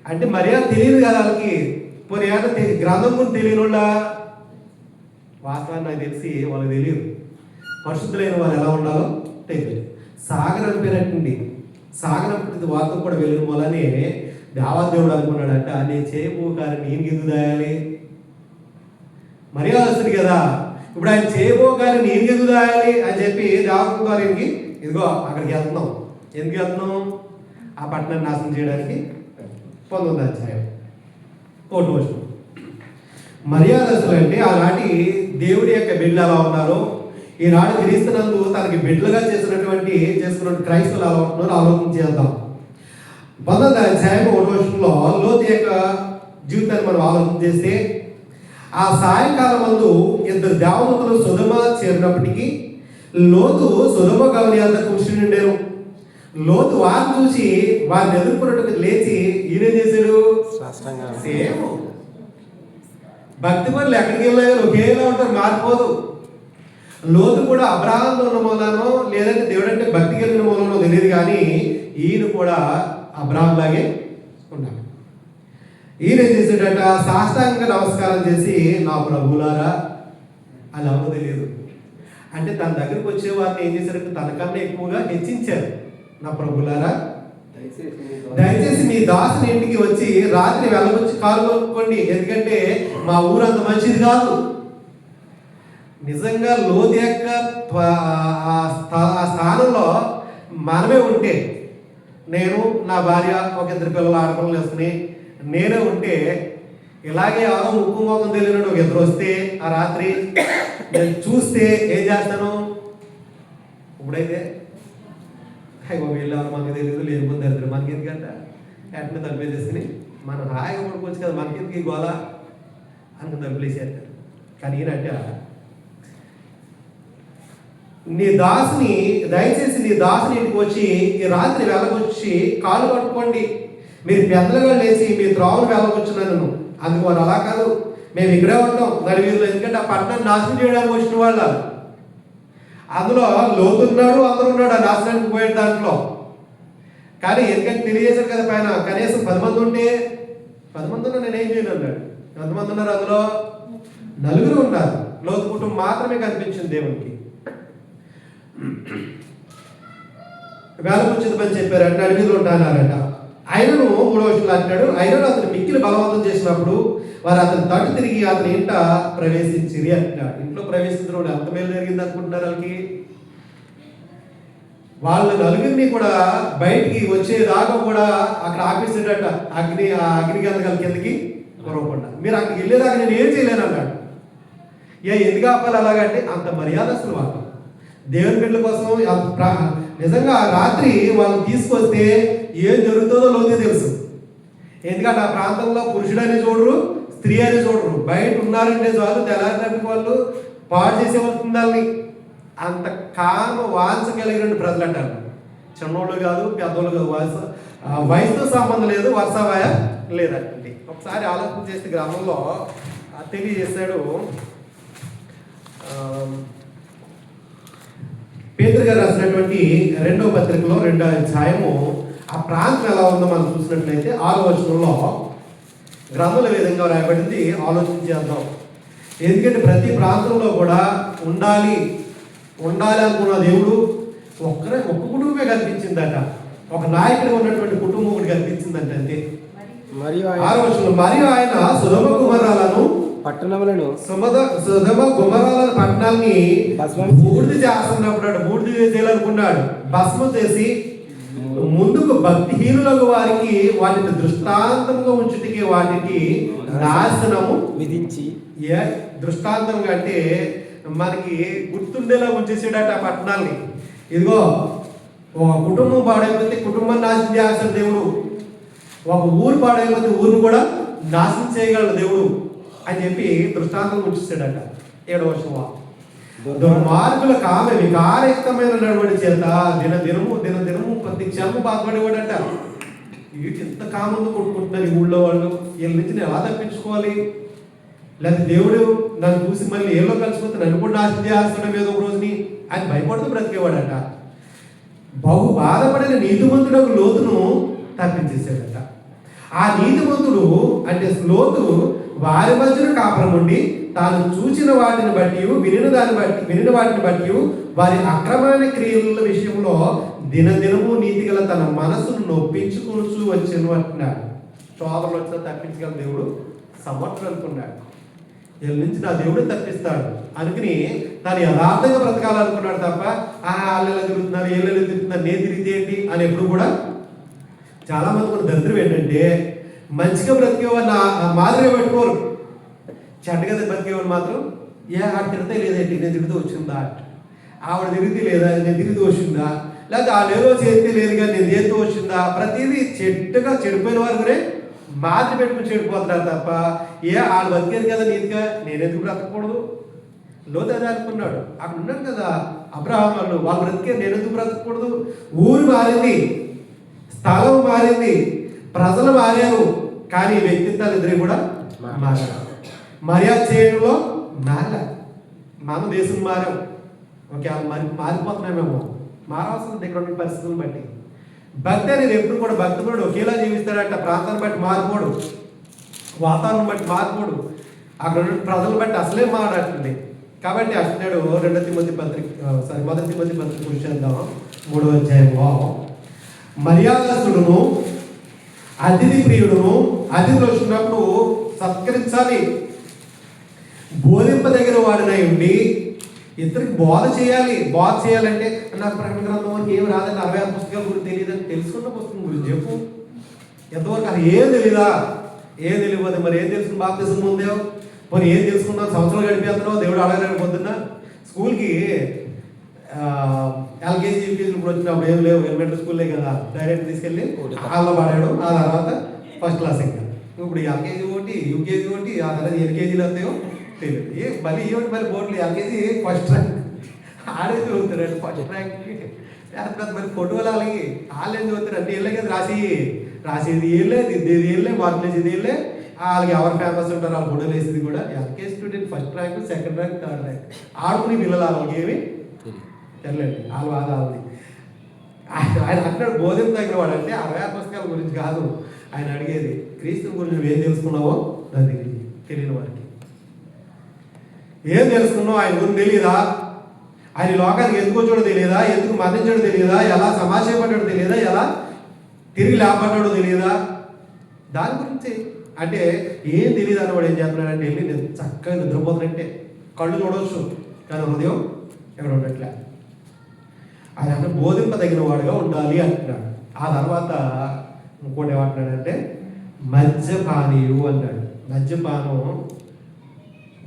అంటే మర్యాద తెలియదు కదా వాళ్ళకి. పోనీ ఏమన్నా గ్రంథం కూడా తెలియని వాళ్ళ వాస్తవాన్ని నాకు తెలిసి వాళ్ళకి తెలియదు. పరిశుద్ధులైన వాళ్ళు ఎలా ఉండాలో తెలియదు. సాగనంపినట్టుండి సాగనంపితే వార్త కూడా వెళ్ళిన వల్లనే దేవాదేవుడు అనుకున్నాడంట, నేను చేయబో కానీ నేను ఎందుకు దాయాలి? మర్యాద వస్తుంది కదా. ఇప్పుడు ఆయన చేయబో కానీ నేను ఎందుకు దాయాలి అని చెప్పి దేవదూత గారికి, ఇదిగో అక్కడికి వెళ్తున్నాం. ఎందుకు వెళ్తున్నాం? ఆ పట్టణాన్ని నాశనం చేయడానికి. 19వ అధ్యాయం 1వ వచనం. మర్యాదస్తులు అంటే ఆనాటి దేవుడి యొక్క బిడ్డలు ఎలా ఉన్నారో, ఈనాడు క్రీస్తునందు తనకి బిడ్డలుగా చేసుకున్న క్రైస్తవులు ఎలా ఉంటున్నారో ఆలోచన చేద్దాం. 19వ అధ్యాయం 1వ వచనంలో లోతు యొక్క జీవితాన్ని మనం ఆలోచన చేస్తే, ఆ సాయంకాలం ముందు 2 దేవదూతలు సొదొమ చేరినప్పటికీ లోతు సొదొమ గవని అంత కూర్చుని ఉండేను. లోతు వారిని చూసి వారిని ఎదుర్కొన్నట్టు లేచి ఈయనేం చేశాడు? సేమ్ భక్తి పనులు ఎక్కడికి వెళ్ళాయో ఒకేలా ఉంటారు, మారిపోదు. లోతు కూడా అబ్రహాంలో ఉన్న మూలనో లేదంటే దేవుడు అంటే భక్తి కలిగిన మూలనో తెలియదు, కానీ ఈయన కూడా అబ్రహాం లాగే ఈయన ఏం చేశాడట, సాష్టాంగ నమస్కారం చేసి నా ప్రభువులారా అని ఎవరో తెలియదు. అంటే తన దగ్గరకు వచ్చే వారిని ఏం చేశారంటే తనకన్నా ఎక్కువగా హెచ్చించారు. నా ప్రభువులారా దయచేసి మీ దాసుని ఇంటికి వచ్చి రాత్రి వెళ్ళవచ్చి కాలు కొనుక్కోండి, ఎందుకంటే మా ఊరు అంత మంచిది కాదు. నిజంగా లోతు యొక్క ఆ స్థానంలో మనమే ఉంటే, నేను నా భార్య ఒక ఇద్దరు పిల్లలు ఆడపిల్లలు వేసుకుని నేనే ఉంటే, ఇలాగే ఎవరో ముక్కు మోకం తెలియనట్టు ఒక ఇద్దరు వస్తే ఆ రాత్రి నేను చూస్తే ఏం చేస్తాను? ఇప్పుడైతే అయ్యో వీళ్ళు ఎవరు మనకి తెలియదు, లేకపోతే దరిద్రం మనకి ఎందుకంట వెంటనే తప్పేసేసుకుని మనం హాయిగా పడుకోవచ్చు కదా, మనకి ఎందుకు ఈ గోళ అని తప్పలేసేస్తారు. కానీ ఈయనంటే దయచేసి నీ దాసుని ఇంటికి వచ్చి ఈ రాత్రి వెళ్ళకొచ్చి కాళ్ళు పట్టుకోండి, మీరు పెద్దలుగా లేచి మీ త్రోవను వెళ్ళవచ్చు నన్ను. అందుకు వారు అలా కాదు, మేము ఇక్కడే ఉంటాం నడివీధిలో, ఎందుకంటే ఆ పట్టణాన్ని నాశనం చేయడానికి వచ్చిన వాళ్ళు. అందులో లోతున్నాడు, అందరూ ఉన్నాడు ఆ నాశనానికి పోయే దాంట్లో. కానీ ఎందుకంటే తెలియజేశాడు కదా పైన, కనీసం 10 మంది ఉంటే 10 మంది ఉన్నా నేనేం చేయను అన్నాడు. ఎంతమంది ఉన్నారు? అందులో 4 ఉన్నారు. లోతు కుటుంబం మాత్రమే కనిపించింది దేవునికి. వేలకొచ్చింది పని చెప్పారు అంటే అడవిలో ఉంటానారట. ఆయనను 3వ వచనంలో అంటాడు, ఆయనను అతను మిక్కిలి బలవంతం చేసినప్పుడు వారు అతను తట్టు తిరిగి అతని ఇంట ప్రవేశించిరి అంటున్నాడు. ఇంట్లో ప్రవేశించడం ఎంత మేలు జరిగింది అనుకుంటున్నారు వాళ్ళకి? వాళ్ళ 4 కూడా బయటికి వచ్చేదాకా కూడా అక్కడ ఆపేసేటట అగ్నిగంధకాల కిందకి కొరవకుండా. మీరు అక్కడికి వెళ్ళేదాకా నేను ఏం చేయలేను అన్నాడు. ఎందుకు ఆపాలి అలాగంటే అంత మర్యాద అసలు వాళ్ళు దేవుని బిడ్డల కోసం. నిజంగా ఆ రాత్రి వాళ్ళు తీసుకొస్తే ఏం జరుగుతుందో లోతే తెలుసు. ఎందుకంటే ఆ ప్రాంతంలో పురుషుడని చూడరు, స్త్రీ అని చూడరు. బయట ఉన్నారంటే చాలు తెల్లారినట్టు వాళ్ళు పాడు చేసే వస్తుందని. అంత కామ వాంఛ కలిగిన ప్రజలు అంటారు. చిన్నోళ్ళు కాదు, పెద్దోళ్ళు కాదు, వయసుతో సంబంధం లేదు, వర్షావాయ లేదండి. ఒకసారి ఆలోచన చేస్తే గ్రామంలో తెలియజేశాడు. పేతురు గారు రాసినటువంటి 2వ పత్రికలో 2వ అధ్యాయము ఆ ప్రాంతం ఎలా ఉందో మనం చూసినట్లయితే 6వ వచనంలో గ్రంథంలో విధంగా రాయబడింది. ఆలోచన చేద్దాం. ఎందుకంటే ప్రతి ప్రాంతంలో కూడా ఉండాలి అనుకున్న దేవుడు ఒక్క కుటుంబమే కనిపించిందట. ఒక నాయకుడు ఉన్నటువంటి కుటుంబం ఒకటి కనిపించిందంట అంతే. 6వ వచనంలో మరియు ఆయన సొదొమ గుమరాలను పట్టణములను సొదొమ గుమరాలను పట్టణాన్ని బూడిద చేస్తున్నప్పుడు బూడిద చేయాలనుకున్నాడు. భస్మం చేసి ముందుకు భక్తిహీనులకు వారికి వాటిని దృష్టాంతంగా ఉంచుటికి వాటికి నాశనము విధించి. దృష్టాంతంగా అంటే మనకి గుర్తుండేలా ఉంచేసాడట ఆ పట్టణాన్ని. ఇదిగో ఒక కుటుంబం పాడైపోతే కుటుంబాన్ని నాశనం చేస్తాడు దేవుడు, ఒక ఊరు పాడైపోతే ఊరిని కూడా నాశనం చేయగలడు దేవుడు అని చెప్పి దృష్టాంతం ఉంచేసాడట. 7వ వచనం దుర్మార్గుల కామె వికారయుక్తమైన నడవడి చేత దినదినము ప్రతి క్షణము బాధపడేవాడట. వీటి ఎంత కామంతో కొట్టుకుంటున్నారు ఈ ఊళ్ళో వాళ్ళు, వీళ్ళ నుంచి నేను ఎలా తప్పించుకోవాలి, లేకపోతే దేవుడు నన్ను చూసి మళ్ళీ ఏలో కలిసిపోతే నన్ను కూడా నాశనం చేస్తాడు ఏదో ఒక రోజుని అని భయపడుతూ బ్రతికేవాడట. బహు బాధపడిన నీతిమంతుడు లోతును తప్పించేసాడట. ఆ నీతిమంతుడు అంటే లోతు వారి మధ్యన కాపురం ఉండి తాను చూచిన వాటిని బట్టి వినిన వాటిని బట్టి వారి అక్రమైన క్రియల విషయంలో దినదినము నీతిగల తన మనసును నొప్పించుకొనుచు వచ్చాను అంటున్నాడు. శోధనలు వచ్చిన తప్పించగల దేవుడు సమర్థుడు అనుకున్నాడు. వీళ్ళ నుంచి నా దేవుడు తప్పిస్తాడు అనుకుని తాను యథార్థంగా బ్రతకాలనుకున్నాడు తప్ప వాళ్ళు ఎలా తిరుగుతున్నారు, వీళ్ళు ఎలా తిరుగుతున్నారు, నేను తిరిగితే ఏంటి అని ఎప్పుడు కూడా. చాలా మంది కూడా దరిద్రం ఏంటంటే మంచిగా బ్రతికేవాడిని మాదిరిగా పెట్టుకోరు, చెడ్డగా బ్రతికేవాడిని మాత్రం ఆడ తిరిగితే లేదేంటి, నేను తిరిగితే వచ్చిందా, ఆవిడ తిరిగితే లేదా నేను తిరిగితే వచ్చిందా, లేకపోతే వాళ్ళు ఏదో చేస్తే లేదు కానీ నేను చేస్తూ వచ్చిందా. ప్రతిదీ చెడిపోయిన వరకునే మాదిరి పెట్టుకుని చెడిపోతున్నారు తప్ప వాళ్ళు బతికేది కదా నీతిగా నేనెందుకు బ్రతకూడదు. లోతు అదే అనుకున్నాడు. అక్కడ ఉన్నాడు కదా అబ్రహాం వాళ్ళు బ్రతికే నేనెందుకు బ్రతకూడదు. ఊరు మారింది, స్థలం మారింది, ప్రజలు మారారు, కానీ వ్యక్తిత్వాలు ఇద్దరు కూడా మారారు. మర్యాద చేయడంలో మనం దేశం మారాం. ఓకే మారిపోతున్నామేమో, మారాల్సిన దగ్గర ఉన్న పరిస్థితులను బట్టి. భక్తి అనేది ఎప్పుడు కూడా భక్తుడు ఒకేలా జీవిస్తాడంట, ప్రాంతాన్ని బట్టి మారిపోడు. వాతావరణం బట్టి మారిపోడు, అక్కడ ఉన్న ప్రజలను బట్టి అసలే మాట్లాడుతుంది. కాబట్టి అంటున్నాడు మొదటి తిమోతి పత్రిక చూసేద్దాం 3వ అధ్యాయంలో, మర్యాదస్తుడును అతిథి ప్రియుడును, అతిథులు వచ్చినప్పుడు సత్కరించాలి, బోధింపదగిన వాడినై ఉండి ఇద్దరికి బోధ చేయాలంటే నాకు ప్రకటన గ్రంథం ఏమి రాదండి, 66 పుస్తకాల గురించి తెలియదని తెలుసుకున్న పుస్తకం గురించి చెప్పు. ఎంతవరకు అది ఏం తెలియదు. మరి ఏం తెలుసుకుని బాప్తిజం పొందావు, మరి ఏం తెలుసుకున్నావు, సంవత్సరాలు గడిపేస్తున్నావు, దేవుడు అడగలేక పొద్దున్న స్కూల్కి ఎల్కేజీ యూకేజీ ఇప్పుడు వచ్చినప్పుడు ఏం లేవు, ఎలిమెంటరీ స్కూల్లే కదా, డైరెక్ట్ తీసుకెళ్ళి హాల్లో పడాడు. ఆ తర్వాత ఫస్ట్ క్లాస్ ఇంకా. ఇప్పుడు ఎల్కేజీ ఒకటి, యూకేజీ ఒకటి, ఆ తర్వాత ఎల్కేజీలు వస్తాయో తెలియదు. మళ్ళీ మళ్ళీ బోర్డులు ఎల్కేజీ ఫస్ట్ ర్యాంక్ ఆడే చదువుతారండి, ఫస్ట్ ర్యాంక్ మరి ఫోటోలు అలాగే వాళ్ళు ఏం చదువుతారు అంటే వెళ్ళే కదా రాసేది ఏళ్ళే, దిద్దేది ఏళ్ళే, మార్కులు వేసేది ఏళ్ళే, వాళ్ళకి ఎవరు ఫేమస్ ఉంటారు వాళ్ళ ఫోటోలు వేసేది కూడా. LKG student first rank, second rank, third rank ఆడుకుని పిల్లలు వాళ్ళకి ఏమి తెలియదు. వాళ్ళ వాళ్ళని ఆయన అంటాడు బోధన తగిన వాడు అంటే 66 పుస్తకాల గురించి కాదు ఆయన అడిగేది, క్రీస్తు గురించి నువ్వేం తెలుసుకున్నావో దాన్ని తెలియని వారికి ఏం తెలుసుకున్నావు, ఆయన గురించి తెలియదా, ఆయన లోకానికి ఎందుకు వచ్చాడో తెలియదా, ఎందుకు మరణించాడో తెలియదా, ఎలా సమాజపడ్డాడో తెలియదా, ఎలా తిరిగి లేపడ్డాడో తెలియదా, దాని గురించి అంటే ఏం తెలియదు అన్నవాడు ఏం చేస్తున్నాడంటే వెళ్ళి నేను చక్కగా నిద్రపోతున్నట్టే కళ్ళు చూడవచ్చు కానీ హృదయం ఎక్కడ ఉండట్లే. ఆయన బోధింపదగిన వాడుగా ఉండాలి అంటున్నాడు. ఆ తర్వాత ఇంకోటి ఏమంటున్నాడంటే మద్యపానీయు అన్నాడు. మద్యపానం,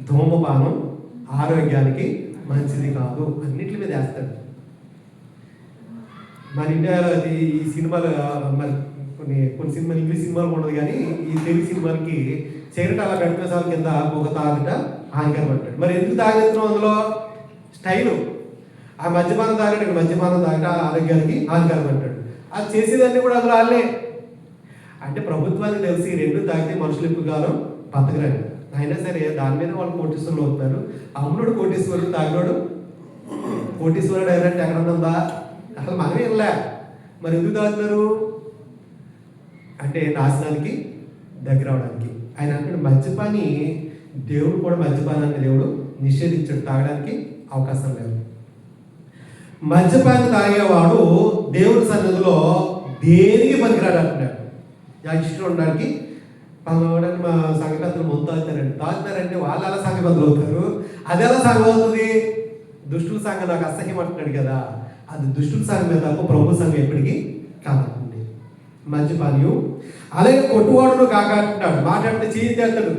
ధూమపానం ఆరోగ్యానికి మంచిది కాదు, అన్నింటి మీద వేస్తాడు. మన ఇండియాలో ఈ సినిమాలు మరి కొన్ని సినిమాలు ఇంగ్లీష్ సినిమాలు ఉండదు కానీ ఈ తెలుగు సినిమాలకి సిగరెట్ అలా గడిపేసాల కింద ఒక తాగట హానికరం అంటాడు. మరి ఎందుకు తాగెత్తున్నాం, అందులో స్టైలు. ఆ మద్యపానం తాగట మద్యపానం తాగట ఆరోగ్యానికి హానికరం అంటాడు. అది చేసేదాన్ని కూడా అందులో వాళ్ళే అంటే ప్రభుత్వానికి తెలిసి రెండు తాగితే మనుషులు ఎక్కువ కాలం బతకరండి. అయినా సరే దాని మీద వాళ్ళు కోటీశ్వరులు అవుతారు. అమ్ముడు కోటీశ్వరుడు, తాగినోడు కోటీశ్వరుడు అయినట్టు ఎక్కడ ఉందా, అసలు మనమే వెళ్ళా. మరి ఎందుకు తాగుతున్నారు అంటే నాశనానికి దగ్గర అవడానికి. ఆయన అంటే మద్యపాని దేవుడు కూడా మద్యపానాన్ని దేవుడు నిషేధించాడు, తాగడానికి అవకాశం లేదు. మద్యపాన్ని తాగేవాడు దేవుడి సన్నిధిలో దేనికి పనికిరాడు అంటున్నాడు. ఇష్టం ఉండడానికి పనుకోవడానికి మా సంఘపెద్దలు ముందు తాగుతారంటే వాళ్ళు ఎలా సంఘపెద్దలు అవుతారు, అది ఎలా సంఘం అవుతుంది. దుష్టుల సంఘం నాకు అసహ్యం అంటున్నాడు కదా, అది దుష్టుల సంఘం మీద తప్ప ప్రభు సంఘం ఎప్పటికీ కాదండి. మద్యపానీయు అలాగే కొట్టువాడును కాక అంటున్నాడు. మాట్లాడితే చేయితేస్తాడు,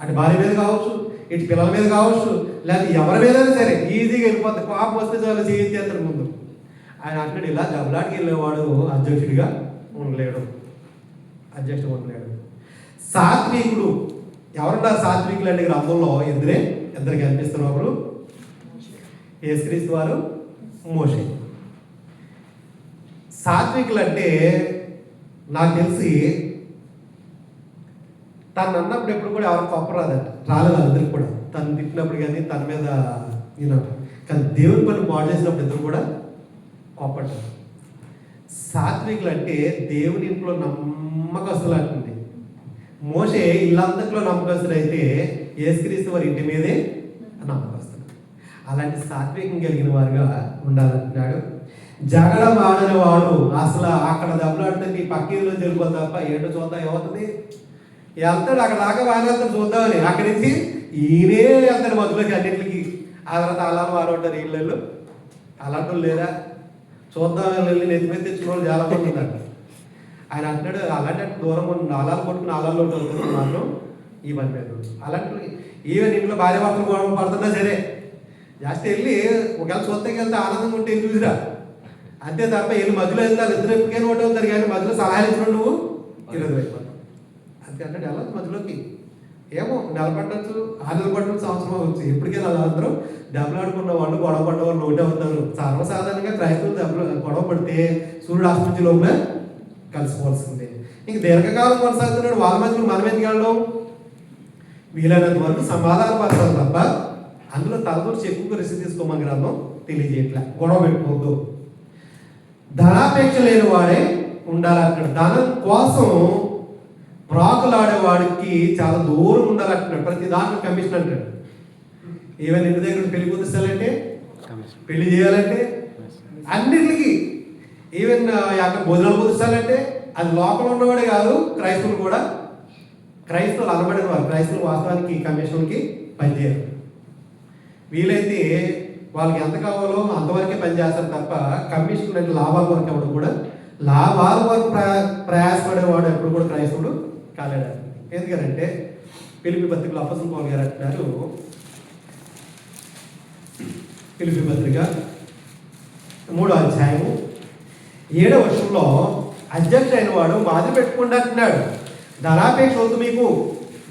అటు భార్య మీద కావచ్చు, ఇటు పిల్లల మీద కావచ్చు, లేకపోతే ఎవరి మీదైనా సరే ఈజీగా వెళ్ళిపోతే పాపం వస్తే చాలా చేయితేస్తాడు ముందు. ఆయన అంటున్నాడు ఇలా దెబ్బలాడికి వెళ్ళేవాడు అధ్యక్షుడిగా ఉండలేడు. సాత్వికుడు ఎవరున్నారు? సాత్వికులు అంటే గ్రంథంలో ఇద్దరు కనిపిస్తున్న ఒకరు యేసుక్రీస్తు వారు, మోషే. సాత్వికులు అంటే నాకు తెలిసి తను అన్నప్పుడు ఎప్పుడు కూడా ఎవరు గొప్ప రాలేదు అందరికి కూడా. తను తిట్టినప్పుడు కానీ తన మీద కానీ దేవుని పని పాడు చేసినప్పుడు ఇద్దరు కూడా కోపడ్డారు. సాత్వికులు అంటే దేవుని ఇంట్లో నమ్మకస్తులు అంటుంది. మోషే ఇల్లంతట్లో నమ్మకస్తులు అయితే యేసుక్రీస్తు వారి ఇంటి మీదే నమ్మకస్తులు. అలాంటి సాత్వికం కలిగిన వారుగా ఉండాలంటున్నాడు. జగడం ఆడిన వాడు అసలు అక్కడ దెబ్బలాడితే నీ పక్కీలో జరిగిపోతే తప్ప ఏంటో చూద్దాం ఏమవుతుంది, వెళ్తాడు అక్కడ దాకా వాగేస్తాడు చూద్దామని. అక్కడి నుంచి ఈయనే వెళ్తాడు మధ్యలోకి అన్నింటికి. ఆ తర్వాత అలాంటి వారు ఉంటారు ఇళ్ళు అలాంటి వాళ్ళు లేదా చూద్దాం వెళ్ళి నెత్తి మీద తెచ్చిన వాళ్ళు చాలా మంది ఉన్నారు. ఆయన అంటున్నాడు అలాంటి దూరం అలాలు కొట్టుకుని అలాల్లో వెళ్తున్నారు మాత్రం ఈ పని మీద. అలాంటి ఈవెన్ ఇంట్లో భార్య భర్తలు గొడవ పడుతున్నా సరే జాస్తి వెళ్ళి ఒకవేళ చూస్తే వెళ్తే ఆనందంగా ఉంటే చూసిరా అంతే తప్ప వెళ్ళి మధ్యలో వెళ్తారు. ఇద్దరు ఎప్పుడైనా ఒకటి అవుతారు కానీ మధ్యలో సలహాలు ఇచ్చిన నువ్వు ఈరోజు అయిపోతావు అంతే. అంటే ఎలా మధ్యలోకి ఏమో నిలబడచ్చు, 6 నెలలు పట్టడం, సంవత్సరం అవచ్చు. ఎప్పటికైనా అలా అందరూ దెబ్బలాడుకున్న వాళ్ళు గొడవ పడ్డ వాళ్ళు ఒకటే అవుతారు. సర్వసాధారణంగా క్రైస్తవులు గొడవ పడితే సూర్యుడు ఆస్మించే లోపలే కలిసిపోవాల్సిందే. ఇంక దీర్ఘకాలం కొనసాగుతున్నాడు వాళ్ళ మధ్యలో మనం ఎందుకు వెళ్ళడం? వీలైనంత వరకు సమాధాన పరచాలి తప్ప అందులో తలదూర్చి ఎక్కువగా రిస్క్ తీసుకోమని గ్రంథం తెలియజేయట్లే. గొడవ పెట్టుకోవద్దు. ధనాపేక్ష లేని వాడే ఉండాలంటాడు. ధనం కోసం ప్రాకులాడేవాడికి చాలా దూరం ఉండాలంటున్నాడు. ప్రతి దాంట్లో కమిషన్ అంటాడు. ఈవెన్ ఇంటి దగ్గర పెళ్లి కుదిర్చాలంటే, పెళ్లి చేయాలంటే, అన్నిటికి ఈవెన్ అక్కడ భోజనాలు కుదిర్చాలంటే అది లోపల ఉన్నవాడే కాదు, క్రైస్తవులు కూడా, క్రైస్తవులు అనబడిన వారు, క్రైస్తవులు వాస్తవానికి కమిషన్కి పనిచేయరు. వీలైతే వాళ్ళకి ఎంత కావాలో అంతవరకే పనిచేస్తారు తప్ప కమిషన్ అంటే లాభాల వరకు ఎవడు కూడా, లాభాల వరకు ప్రయాసపడేవాడు ఎప్పుడు కూడా క్రైస్తవుడు కాలేడు. ఎందుకంటే ఫిలిప్పీ పత్రికలో అపోస్తలుడు పౌలు గారు అంటున్నారు, ఫిలిప్పీ పత్రిక 3వ అధ్యాయము 7వ వచనంలో అధ్యక్షుడు అయిన వాడు మాదిరి పెట్టుకుంటూ అంటున్నాడు, ధనాపేక్ష వద్దు, మీకు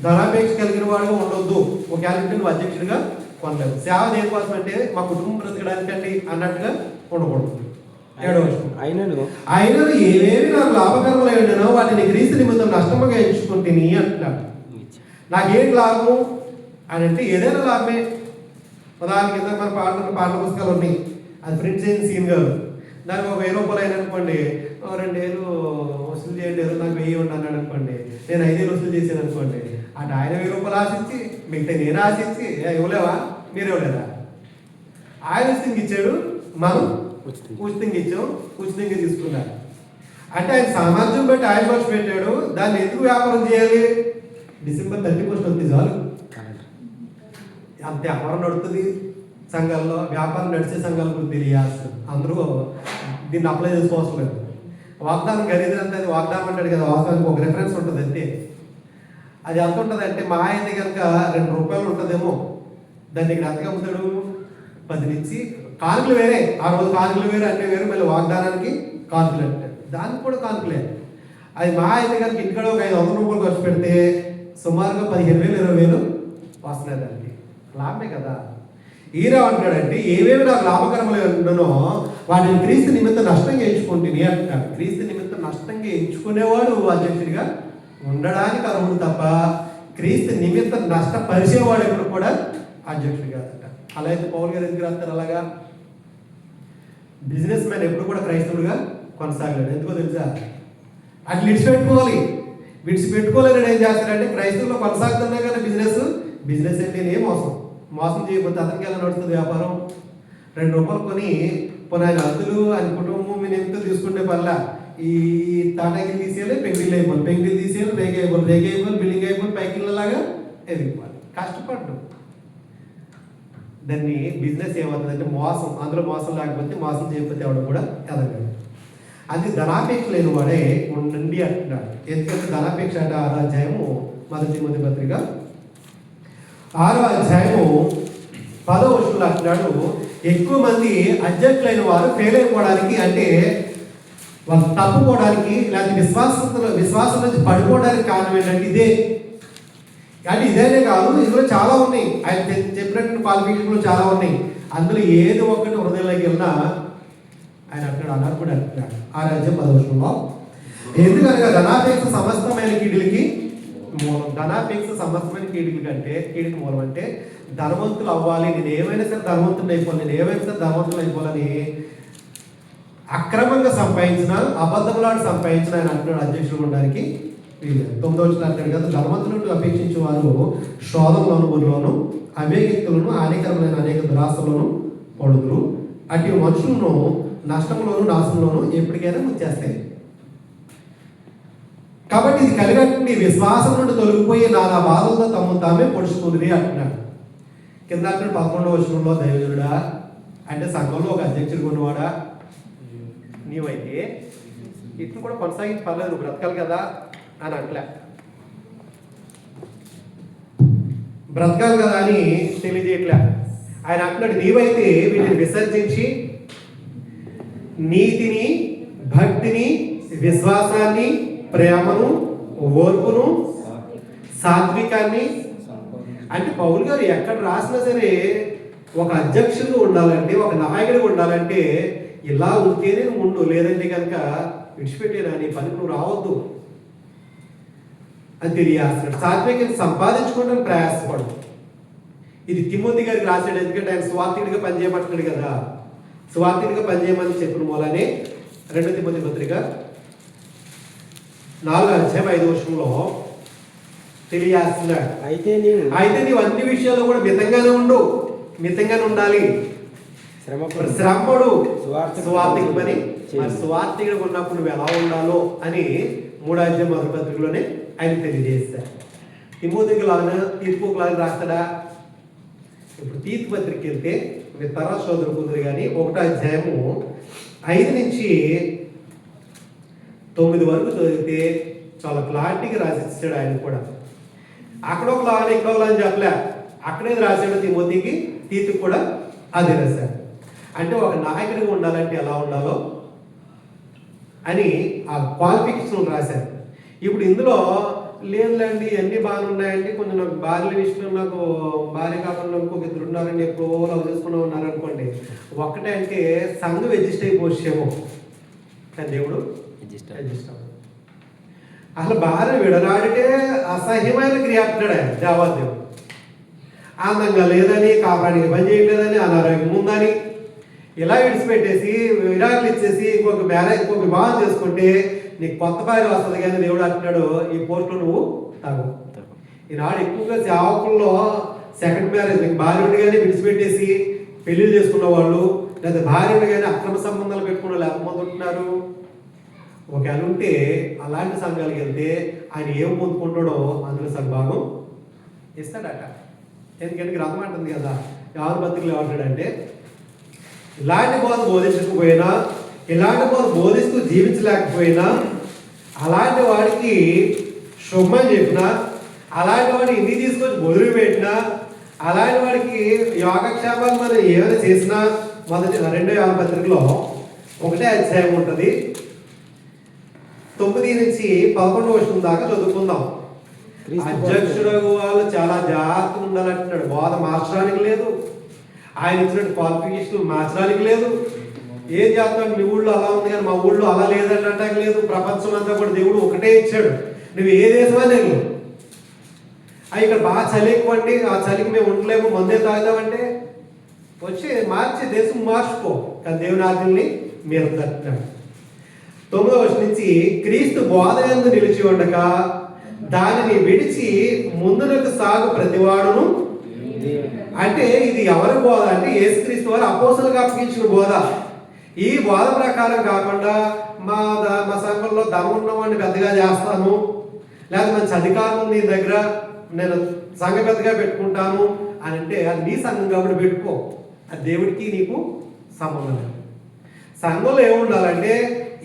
ధనాపేక్ష కలిగిన వాడుగా ఉండొద్దు. ఒకవేళ నువ్వు అధ్యక్షుడిగా కొనలేదు. సేవ దేనికోసం అంటే మా కుటుంబం బ్రతకడానికండి అన్నట్టుగా ఉండకూడదు. 7వ వచనం, అయినను ఏవేవి నాకు లాభకరములై ఉండేనో వాటిని క్రీస్తు నిమిత్తం నష్టముగా ఎంచుకుంటుని అంటున్నాడు. నాకేం లాభము అని అంటే ఏదైనా లాభమే. ఉదాహరణకి కింద మన పాటల పుస్తకాలు ఉన్నాయి, అది ప్రింట్ చేసిన సీన్ గారు, దానికి ఒక 1000 రూపాయలు అయిన అనుకోండి, 2000 వసూలు చేయండి, నాకు 1000 అన్నాడు అనుకోండి, నేను 5000 వసూలు చేశాను అనుకోండి, అటు ఆయన 1000 రూపాయలు ఆశించి మిగతా నేను ఆశించి ఇవ్వలేవా, మీరు ఇవ్వలేదా? ఆయన ఉచితంగా ఇచ్చాడు, మనం ఉచితంగా ఇచ్చాం, ఉచితంగా తీసుకున్నారు. అంటే ఆయన సామర్థ్యం బట్టి ఆయన ఖర్చు పెట్టాడు. దాన్ని ఎందుకు వ్యాపారం చేయాలి? December 31 వస్తుంది చాలు, అంత వ్యాపారం నడుస్తుంది సంఘాల్లో. వ్యాపారం నడిచే సంఘాల గురించి తెలియాల్సి, అందరూ దీన్ని అప్లై చేసుకోవాల్సిన లేదు. వాగ్దానం ఖరీదంతా, అది వాగ్దానం అంటాడు కదా, వాగ్దానికి ఒక రిఫరెన్స్ ఉంటుంది అంతే. అది ఎంత ఉంటుంది అంటే మా అయితే కనుక 2 రూపాయలు ఉంటుందేమో, దాన్ని ఇక్కడ ఎంతగా అమ్ముతాడు? 10 నుంచి. కానుకలు వేరే, ఆ రోజు కానుకలు వేరే, అన్నీ వేరే, మళ్ళీ వాగ్దానానికి కానుకలు అంటాడు, దానికి కూడా కానుకలే. అది మా అయితే కనుక ఇంటికాడ ఒక 500 రూపాయలు ఖర్చు పెడితే సుమారుగా 15,000 20,000 వస్తున్నాయి. దానికి లాభమే కదా. ఈరా అంటాడంటే ఏవేవి నాకు లాభకరములు ఉండనో వాటిని క్రీస్తు నిమిత్తం నష్టంగా ఎంచుకుంటుంది అంటాడు. క్రీస్తు నిమిత్తం నష్టంగా ఎంచుకునేవాడు అధ్యక్షుడిగా ఉండడానికి అర్హుడు తప్ప క్రీస్తు నిమిత్తం నష్టపరిచేవాడు ఎప్పుడు కూడా అధ్యక్షుడు కాదట. అలా అయితే పౌలు గారు ఎందుకు రాస్తారు అలాగా? బిజినెస్ మ్యాన్ ఎప్పుడు కూడా క్రైస్తవుడుగా కొనసాగలేడు. ఎందుకో తెలుసా? అట్లా విడిచిపెట్టుకోలేని ఏం చేస్తాడంటే క్రైస్తవుల్లో కొనసాగుతున్నా కానీ బిజినెస్ అంటేనే మోసం చేయకపోతే అతనికి ఎలా నడుస్తుంది వ్యాపారం? 2 రూపాయలు కొని పోనీ ఆయన అద్దులు ఆయన కుటుంబం మీద ఎంతో తీసుకుంటే వల్ల ఈ తాటాకిలు తీసేయాలి, పెంగిళ్ళు అయిపోవాలి, పెంగిళ్ళు తీసేయాలి, రేగి అయిపోవాలి, బిల్డింగ్ అయిపోవాలి, పైకిళ్ళలాగా ఎదిగిపోవాలి. కష్టపడ్డు. దాన్ని బిజినెస్ ఏమవుతుందంటే మోసం. అందులో మోసం లేకపోతే, మోసం చేయకపోతే ఎవడు కూడా ఎదగడు. అది ధనాపేక్ష లేని వాడే ఉండండి అంటున్నాడు. ఎందుకంటే ధనాపేక్ష అంటే 6వ అధ్యాయము 1 తిమోతి పత్రిక 6వ అధ్యాయము 10వ వచనంలో అంటున్నాడు, ఎక్కువ మంది అధ్యక్షులైన వారు ఫెయిల్ అయిపోవడానికి, అంటే వాళ్ళు తప్పుకోవడానికి, లేకపోతే విశ్వాసం నుంచి పడిపోవడానికి కారణం ఏంటంటే ఇదే. అంటే ఇదేనే కాదు, ఇందులో చాలా ఉన్నాయి. ఆయన చెప్పినట్టు క్వాలిఫికేషన్లు చాలా ఉన్నాయి. అందులో ఏది ఒక్కటి హృదయంలోకి వెళ్ళినా ఆయన అంటాడు, అనర్హుడు అంటున్నాడు. 6వ అధ్యాయం 10వ వచనంలో, ఎందుకనగా ధనాపేక్ష సమస్తమైన కీడులకి మూలం. ధనాపేక్ష సమస్తమైన కీడుల కంటే కీడుకి మూలం అంటే ధనవంతులు అవ్వాలి, నేను ఏమైనా సరే ధనవంతులు అయిపోవాలి, నేను ఏమైనా సరే ధనవంతులు అయిపోవాలని అక్రమంగా సంపాదించిన, అబద్ధములాడు సంపాదించిన ఆయన అంటున్నాడు అధ్యక్షుడు ఉండడానికి వీళ్ళు. 9వ వచనం అంటాడు కదా, ధనవంతులను అపేక్షించే వారు శోధంలోను, ఊరిలోను, అవేగితులను, హానికరమైన అనేక దురాశలను పడుదురు. అటు మనుషులను నష్టంలోను, నాశనంలోను ఎప్పటికైనా ముంచేస్తాయి. కాబట్టి ఇది కలిగండి విశ్వాసం నుండి తొలగిపోయి నానా బాధలతో తమను తామే పొడుచుకుంది అంటున్నాడు. కింద 11వ వచనంలో, దైవజనుడా అంటే సంఘంలో ఒక అధ్యక్షుడు ఉన్నవాడా నీవైతే ఇట్లు కూడా కొనసాగించి పర్లేదు, నువ్వు బ్రతకాలి కదా అని అట్లా బ్రతకాలి కదా అని తెలియజేయట్లే. ఆయన అంటున్నాడు, నీవైతే వీటిని విసర్జించి నీతిని, భక్తిని, విశ్వాసాన్ని, ప్రేమను, ఓర్పును, సాత్వికాన్ని. అంటే పౌలు గారు ఎక్కడ రాసినా సరే ఒక అధ్యక్షుడు ఉండాలంటే, ఒక నాయకుడు ఉండాలంటే ఇలా ఉంటేనే నువ్వు ఉండు, లేదంటే కనుక విడిచిపెట్టేనా, నీ పనికి నువ్వు రావద్దు అని తెలియాల్సినాడు. సాత్వికాన్ని సంపాదించుకోవడానికి ప్రయాసపడు. ఇది తిమోతి గారికి రాశాడు. ఎందుకంటే ఆయన స్వార్థుడిగా పనిచేయమంటున్నాడు కదా, స్వార్థుడిగా పనిచేయమని చెప్పిన మూలనే 2 తిమోతి పత్రిక 4వ అధ్యాయం 5వ వచనంలో తెలియజేస్తున్నాడు. అయితే నీవు అన్ని విషయాల్లో కూడా మితంగానే ఉండాలి. శ్రమపడు సువార్థికుడు పని. సువార్థికుడు ఉన్నప్పుడు నువ్వు ఎలా ఉండాలో అని 3వ అధ్యాయం 1వ పత్రికలోనే ఆయన తెలియజేస్తాడు. తిమోతికి లాగా తీర్పుకు లాగా రాస్తాడా? ఇప్పుడు తీర్పు పత్రిక వెళ్తే మీరు తర్వాత సోదరుకుందరు కానీ 1వ అధ్యాయము 5 నుంచి 9 వరకు చదివితే చాలా క్లారిటీగా రాసిస్తాడు ఆయన కూడా. అక్కడ ఒక లాగా ఇక్కడ ఒక అని చెప్పలే, అక్కడే రాశాడు తిమోతికి, తీర్పుకి కూడా అదే రాశాడు. అంటే ఒక నాయకుడిగా ఉండాలంటే ఎలా ఉండాలో అని ఆ క్వాలిఫికేషన్ రాశారు. ఇప్పుడు ఇందులో లేదులేండి అన్నీ బాగానే ఉన్నాయండి, కొంచెం నాకు భార్యల విషయంలో నాకు భార్య కాకుండా ఇంకొక 2 ఉన్నారండి, ఎప్పుడో లవ్ చేసుకున్నా ఉన్నారనుకోండి, ఒక్కటే అంటే సంఘం అడ్జస్ట్ అయిపోవచ్చేమో, కానీ దేవుడు అడ్జస్ట్ అవ్వదు. అసలు భార్య విడనాడితే అసహ్యమైన క్రియాపుతాడు ఆయన దేవాదేవుడు. ఆనందంగా లేదని, కాపాడికి పని చేయలేదని, అనారోగ్యం ఉందని ఇలా విడిచిపెట్టేసి విడాకులు ఇచ్చేసి ఇంకొక వివాహం చేసుకుంటే నీకు కొత్త భార్య వస్తుంది. కానీ దేవుడు అంటున్నాడు, ఈ పోస్టులో నువ్వు తాగు. ఈనాడు ఎక్కువగా సేవకుల్లో సెకండ్ మ్యారేజ్, నీకు భార్య కానీ విడిచిపెట్టేసి పెళ్లిళ్ళు చేసుకున్న వాళ్ళు, లేదా భార్య కానీ అక్రమ సంబంధాలు పెట్టుకున్న వాళ్ళు ఎంతమంది ఉంటున్నారు? ఒకవేళ ఉంటే అలాంటి సంఘాలకు వెళ్తే ఆయన ఏం పొందుకుంటాడో అందులో సగభాగం ఇస్తాడట. ఎందుకంటే గ్రంథం అంటుంది కదా, ఎవరి బతుకులు ఏమంటాడంటే, ఇలాంటి బోధ బోధించకపోయినా, ఇలాంటి బోధ బోధిస్తూ జీవించలేకపోయినా, అలాంటి వాడికి శుభ్రం చెప్పినా, అలాంటి వాడిని ఇంటికి తీసుకొచ్చి బొదురు పెట్టినా, అలాంటి వాడికి యోగక్షేమాలు మనం ఏమైనా చేసినా, మొదటి 2వ యోహాను పత్రికలో 1వ అధ్యాయం ఉంటుంది, 9 నుంచి 11వ వచనం దాకా చదువుకుందాం. అధ్యక్షుడు వాళ్ళు చాలా జాగ్రత్తగా ఉండాలంటున్నాడు. బోధ మార్చడానికి లేదు, ఆయన ఇచ్చినట్టు క్వాలిఫికేషన్ మార్చడానికి లేదు. ఏం చేస్తాడు, మీ ఊళ్ళో అలా ఉంది కానీ మా ఊళ్ళో అలా లేదంటానికి లేదు. ప్రపంచం అంతా కూడా దేవుడు ఒకటే ఇచ్చాడు, నువ్వు ఏ దేశమని వెళ్ళు. ఇక్కడ బాగా చలి ఎక్కువండి, ఆ చలికి మేము ఉండలేము, మందే తాగుదామంటే వచ్చి మార్చి దేశం మార్చుకో, కానీ దేవుని ఆజ్ఞల్ని మీరు తట్టినాడు. 9వ వచనం నుంచి, క్రీస్తు బోధ యందు నిలిచి ఉండక దానిని విడిచి ముందునకు సాగు ప్రతివాడును. అంటే ఇది ఎవరి బోధ అంటే యేసుక్రీస్తు వారు అపోస్తలులకు అప్పగించిన బోధ. ఈ బోధ ప్రకారం కాకుండా మా సంఘంలో ధనం ఉన్నవాడిని పెద్దగా చేస్తాను, లేదా మంచి అధికారం ఉంది నీ దగ్గర, నేను సంఘ పెద్దగా పెట్టుకుంటాను అని అంటే అది నీ సంఘం కాబట్టి పెట్టుకో, అది దేవుడికి నీకు సంబంధం లేదు. సంఘంలో ఏముండాలంటే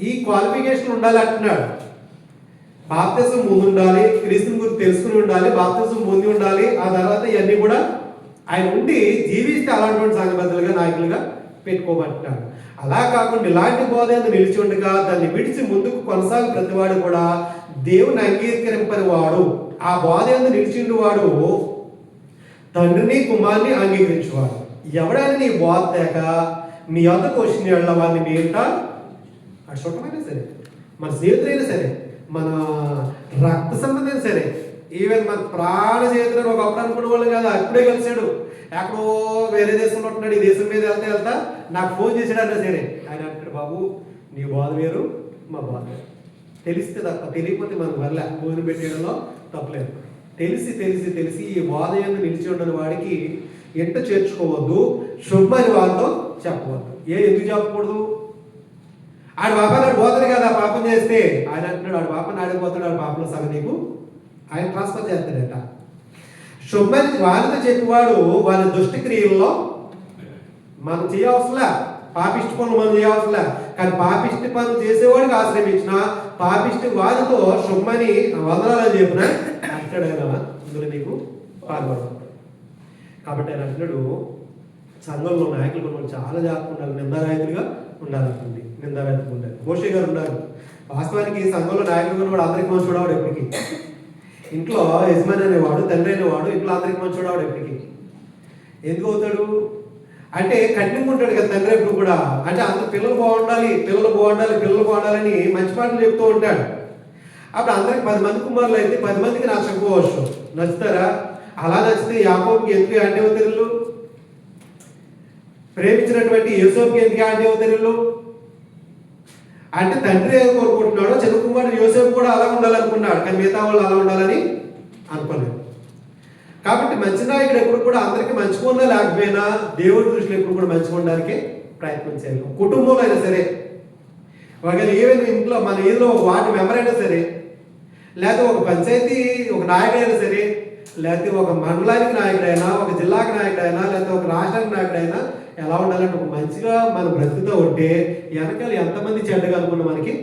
ఈ క్వాలిఫికేషన్ ఉండాలి అంటున్నాడు. బాప్తిజం ముందు ఉండాలి, క్రీస్తుని గురించి తెలుసుకుని ఉండాలి, బాప్తిజం పొంది ఉండాలి. ఆ తర్వాత ఇవన్నీ కూడా ఆయన ఉండి జీవిస్తే అలాంటి సంఘబద్ధులుగా నాయకులుగా పెట్టుకోమంటున్నాడు. అలా కాకుండా ఇలాంటి బోధ నిలిచి ఉండగా దాన్ని విడిచి ముందుకు కొనసాగు ప్రతివాడు కూడా దేవుని అంగీకరింపని వాడు, ఆ బోధ నిలిచిండు వాడు తండ్రిని కుమారుని అంగీకరించేవాడు. ఎవడైనా నీ బోధ తేక నీ వద్ద క్వశ్చన్ వెళ్ళ వాడిని మీ ఇంట అటు చుట్టమైనా సరే, మన స్నేహితులైనా సరే, మన రక్త సంబంధం సరే, ఈవెన్ మన ప్రాణ చేతులను ఒకప్పుడు అనుకునే వాళ్ళు కదా, అప్పుడే కలిసాడు, ఎక్కడో వేరే దేశంలో ఉంటున్నాడు, ఈ దేశం మీద వెళ్తా నాకు ఫోన్ చేసాడు అన్నా సరే ఆయన అంటాడు, బాబు నీ బాధ వేరు మా బాధ వేరు. తెలిస్తే తప్ప, తెలియకపోతే మనకు వల్ల భోజనం పెట్టేయడంలో తప్పలేదు. తెలిసి తెలిసి తెలిసి ఈ బాధ ఎందుకు నిలిచి ఉండని వాడికి ఎంట చేర్చుకోవద్దు, శుభ్మని వాళ్ళతో చెప్పవద్దు. ఎందుకు చెప్పకూడదు? ఆడు పాపాన్ని పోతాడు కదా, పాపం చేస్తే ఆయన అంటున్నాడు, ఆడు పాపాన్ని ఆడిపోతాడు, ఆడు పాపంలో సగం నీకు ఆయన ట్రాన్స్ఫర్ చేస్తాడట. శుభ్మని వాళ్ళతో చెప్పేవాడు వాళ్ళ దుష్టి క్రియల్లో మనం చేయవసలా, పాపిష్టి పనులు మనం చేయవసలా, కానీ పాపిష్టి పనులు చేసేవాడికి ఆశ్రయించిన పాపిష్టి వారితో శుభ్మని వదనాలని చెప్పిన అంటాడైనా ఇందులో నీకు పాల్గొడతాడు. కాబట్టి ఆయన అంటున్నాడు, సంఘంలో నాయకులు మనం చాలా జాగ్రత్త ఉండాలి, నిందారాహితులుగా ఉండాలనుకుంది, నిందారాహితులు ఉండాలి. మోషే గారు ఉన్నారు. వాస్తవానికి సంఘంలో నాయకులు కూడా అందరికి మంచి చూడవాడు ఎప్పటికీ. ఇంట్లో యజమాని అనేవాడు, తండ్రి అనేవాడు ఇంట్లో అందరికి మంచి చూడవాడు ఎప్పటికీ. ఎందుకు అవుతాడు అంటే కఠినంగా ఉంటాడు కదా తండ్రి ఎప్పుడు కూడా. అంటే అందరు పిల్లలు బాగుండాలి, పిల్లలు బాగుండాలి, పిల్లలు బాగుండాలని మంచి మాటలు చెప్తూ ఉంటాడు. అప్పుడు అందరికి 10 మంది కుమారులు అయితే 10 మందికి నచ్చకపోవచ్చు. నచ్చుతారా? అలా నచ్చితే యాకోబుకి ఎందుకు అంటే అవుతారు, ప్రేమించినటువంటి యోసేపుకి ఎందుకు అంటే అవుతారు? అంటే తండ్రి ఏం కోరుకుంటున్నాడో చిన్న కుమారుడు యోసేపు కూడా అలా ఉండాలనుకున్నాడు, కానీ మిగతా వాళ్ళు అలా ఉండాలని అనుకోలేదు. కాబట్టి మంచి నాయకుడు ఎప్పుడు కూడా అందరికీ మంచిగా లేకపోయినా దేవుడి దృష్టిలో ఎప్పుడు కూడా మంచిగా ఉండడానికి ప్రయత్నం చేయాలి. కుటుంబంలో అయినా సరే, ఒకవేళ ఏమైనా ఇంట్లో మన ఏదో ఒక వార్డు మెంబర్ అయినా సరే, లేకపోతే ఒక పంచాయతీ ఒక నాయకుడైనా సరే, లేకపోతే ఒక మండలానికి నాయకుడైనా, ఒక జిల్లాకి నాయకుడైనా, లేకపోతే ఒక రాష్ట్రానికి నాయకుడైనా ఎలా ఉండాలంటే ఒక మంచిగా మన బ్రతుకుతూ ఉంటే వెనకాల ఎంతమంది చెడ్డగా అనుకున్న మనకి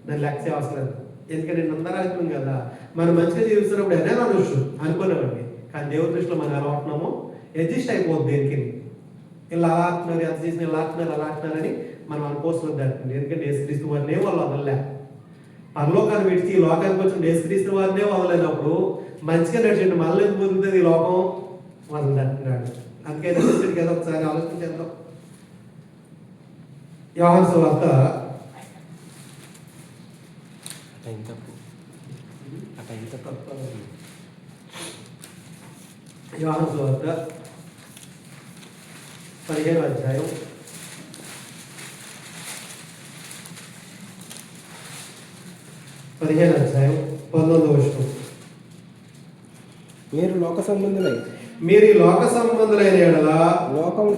దాన్ని లెక్క అవసరం లేదు. ఎందుకంటే నేను అందరూ అనుకున్నాం కదా, మనం మంచిగా జీవిస్తున్నప్పుడు ఎన్నైనా అనొచ్చు అనుకునేవాడిని. కానీ దేవుడి దృష్టిలో మనం ఎలా ఉంటున్నామో అడ్జస్ట్ అయిపోద్ది. దేనికి ఇలా అలా అంటున్నారు, ఎంత చేసిన ఇలా అంటున్నారు అలా అంటున్నారని మనం అనుకోవస్తుంది అంటుంది. ఎందుకంటే యేసుక్రీస్తు వారినే వాళ్ళు వదలలే. పరలోకాన్ని విడిచి ఈ లోకానికి వచ్చిన యేసుక్రీస్తు వారినే వదలలేనప్పుడు మంచిగా నడిచిండు మళ్ళీ ఎందుకు వదులుతుంది ఈ లోకం వదలంటున్నాడు. అందుకే నడిచింది కదా, ఒకసారి ఆలోచించేద్దాం. యోహాను సువార్త యోహాను సువార్త 15వ అధ్యాయం 19వ వచనం. మీరు లోక సంబంధులై మీరు ఈ లోక సంబంధులైన యెడల లోకము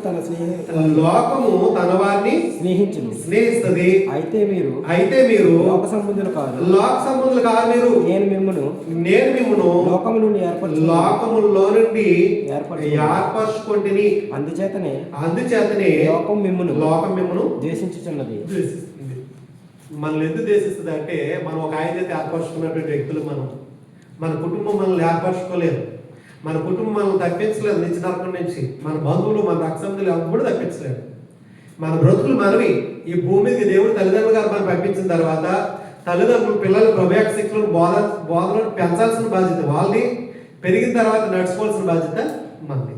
తన వారిని స్నేహిస్తుంది. అయితే మీరు లోక సంబంధులు కాదు. మీరు నేను మిమ్మును లోకములో నుండి ఏర్పరచుకొంటిని. అందుచేతనే లోకం మిమ్మును ద్వేషించుచున్నది. మనల్ని ఎందుకు ద్వేషిస్తుంది అంటే, మనం ఒక ఆయన చేత ఏర్పరచుకున్నటువంటి వ్యక్తులు మన కుటుంబం మనల్ని ఏర్పరచుకోలేదు. మన కుటుంబం మనల్ని తప్పించలేదు నిత్య నరకం నుంచి. మన బంధువులు, మన రక్తంతులు ఎవరు తప్పించలేదు. మన బ్రతుకులు మనవి. ఈ భూమి మీదకి దేవుడు తల్లిదండ్రులు గారు మనం పంపించిన తర్వాత తల్లిదండ్రులు పిల్లలు ప్రభాక శక్తులను బోధనలు పెంచాల్సిన బాధ్యత వాళ్ళది. పెరిగిన తర్వాత నడుచుకోవాల్సిన బాధ్యత మనది.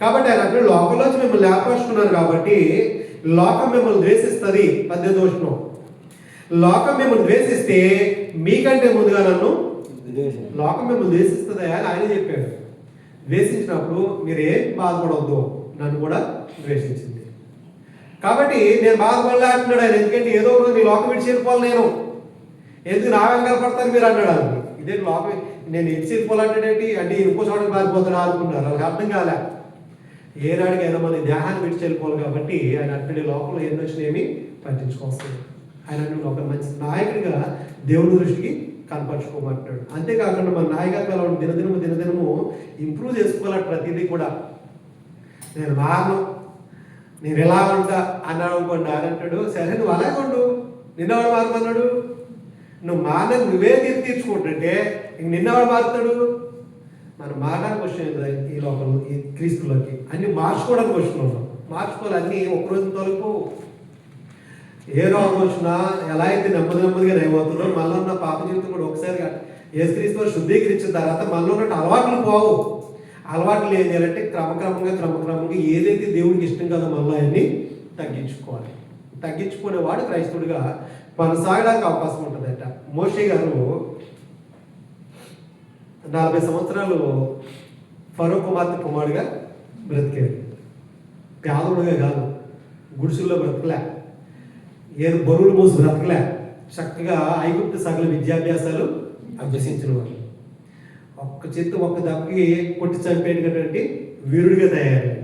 కాబట్టి ఆయన అక్కడ లోకంలోంచి మిమ్మల్ని ఏర్పరచుకున్నారు. కాబట్టి లోకం మిమ్మల్ని ద్వేషిస్తుంది. 18వ వచనం. లోకం మిమ్మల్ని ద్వేషిస్తే మీకంటే ముందుగా నన్ను లోకం మిమ్మల్ని ద్వేషిస్తుంది అని ఆయన చెప్పాడు. ద్వేషించినప్పుడు మీరేం బాధపడవద్దు, నన్ను కూడా ద్వేషించింది. కాబట్టి నేను బాధపడలే అంటున్నాడు ఆయన. ఎందుకంటే ఏదో రోజు నీ లోకం విడిచి వెళ్ళిపోవాలి, నేను ఎందుకు నా వెంకాల పడతాను మీరు అన్నాడు. అది ఇదే లోకం, నేను ఇడిచి వెళ్ళిపోవాలంటే అంటే ఇంకో చోటకి మారిపోతాను అనుకున్నారు. వాళ్ళకి అర్థం కాలే. ఏ నాడికైనా మన దేహాన్ని విడిచి వెళ్ళిపోవాలి. కాబట్టి ఆయన అక్కడి లోకంలో ఎన్ని వచ్చినేమి పట్టించుకోవస్తుంది. ఆయన ఒక మంచి నాయకుడిగా దేవుడి దృష్టికి కనపరుచుకోమంటున్నాడు. అంతేకాకుండా మన నాయకత్వాలు దినదినము ఇంప్రూవ్ చేసుకోవాలి. ప్రతిదీ కూడా నేను మారను, నేను ఎలా ఉంటా అన్నాడు అనుకోండి. ఆయన అంటాడు, సరే నువ్వు అలాగే ఉండు, నిన్నవాడు మారమన్నాడు. నువ్వు మారని నువ్వే తీర్చుకుంటుంటే ఇంక నిన్నవాడు మారుతాడు. మనం మారడానికి వచ్చిన ఈ లోకంలో ఈ క్రీస్తులోకి అన్ని మార్చుకోవడానికి వచ్చినాం. మార్చుకోవాలి, అన్నీ ఒక్కరోజు తొలగిపో. ఏ రోగం వచ్చినా ఎలా అయితే నెమ్మదిగా నయమవుతుందో మళ్ళీ ఉన్న పాప జీవితం కూడా ఒకసారి యేసుక్రీస్తు శుద్ధీకరించిన తర్వాత మళ్ళీ ఉన్నట్టు అలవాట్లు పోవు. అలవాట్లు ఏం చేయాలంటే క్రమక్రమంగా ఏదైతే దేవుడికి ఇష్టం కాదో మళ్ళీ అవన్నీ తగ్గించుకోవాలి. తగ్గించుకునేవాడు క్రైస్తవుడిగా కొనసాగడానికి అవకాశం ఉంటుందట. మోషే గారు 40 సంవత్సరాలు ఫరో కుమారుడిగా బ్రతికాడు. పేదవుడిగా కాదు, గుడిసెల్లో బ్రతకలే, ఏదో బరువులు మోసి బ్రతకలే, చక్కగా ఐగుప్తు సకల విద్యాభ్యాసాలు అభ్యసించిన వారు. ఒక్క దెబ్బకి కొట్టి చంపేటటువంటి వీరుడిగా తయారయ్యాడు.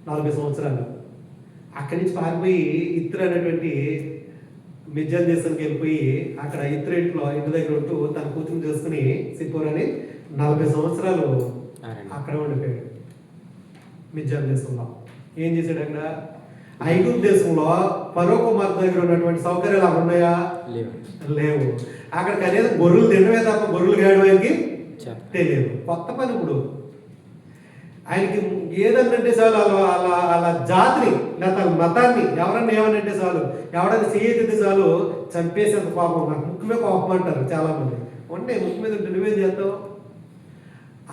40 సంవత్సరాలు అక్కడి నుంచి పారిపోయి ఇత్ర అనేటువంటి మిద్యాన్ దేశానికి వెళ్ళిపోయి అక్కడ ఇత్ర ఇంటి దగ్గర ఉంటూ తన కూతురు చేసుకుని సిపోరని 40 సంవత్సరాలు అక్కడ ఉండిపోయాడు. మిద్యాన్ దేశంలో ఏం చేశాడు? అక్కడ ఐగుప్తు దేశంలో ఫరో కుమార్తె దగ్గర ఉన్నటువంటి సౌకర్యాలు అక్కడ ఉన్నాయా? లేవు. అక్కడ కనీసం గొర్రెలు తినడమే తప్ప గొర్రెలు గాయడానికి తెలియదు. కొత్త పని. ఇప్పుడు ఆయనకి ఏదన్నంటే చాలు అలా జాతిని లేదా మతాన్ని ఎవరన్నా ఏమనంటే చాలు, ఎవడన్నా చేయతే చాలు చంపేసేంత కోపం. నాకు ముక్కు మీద కోపం అంటారు చాలా మంది. ఉంటే ముక్కు మీద ఉంటే నువ్వేం చేస్తావు?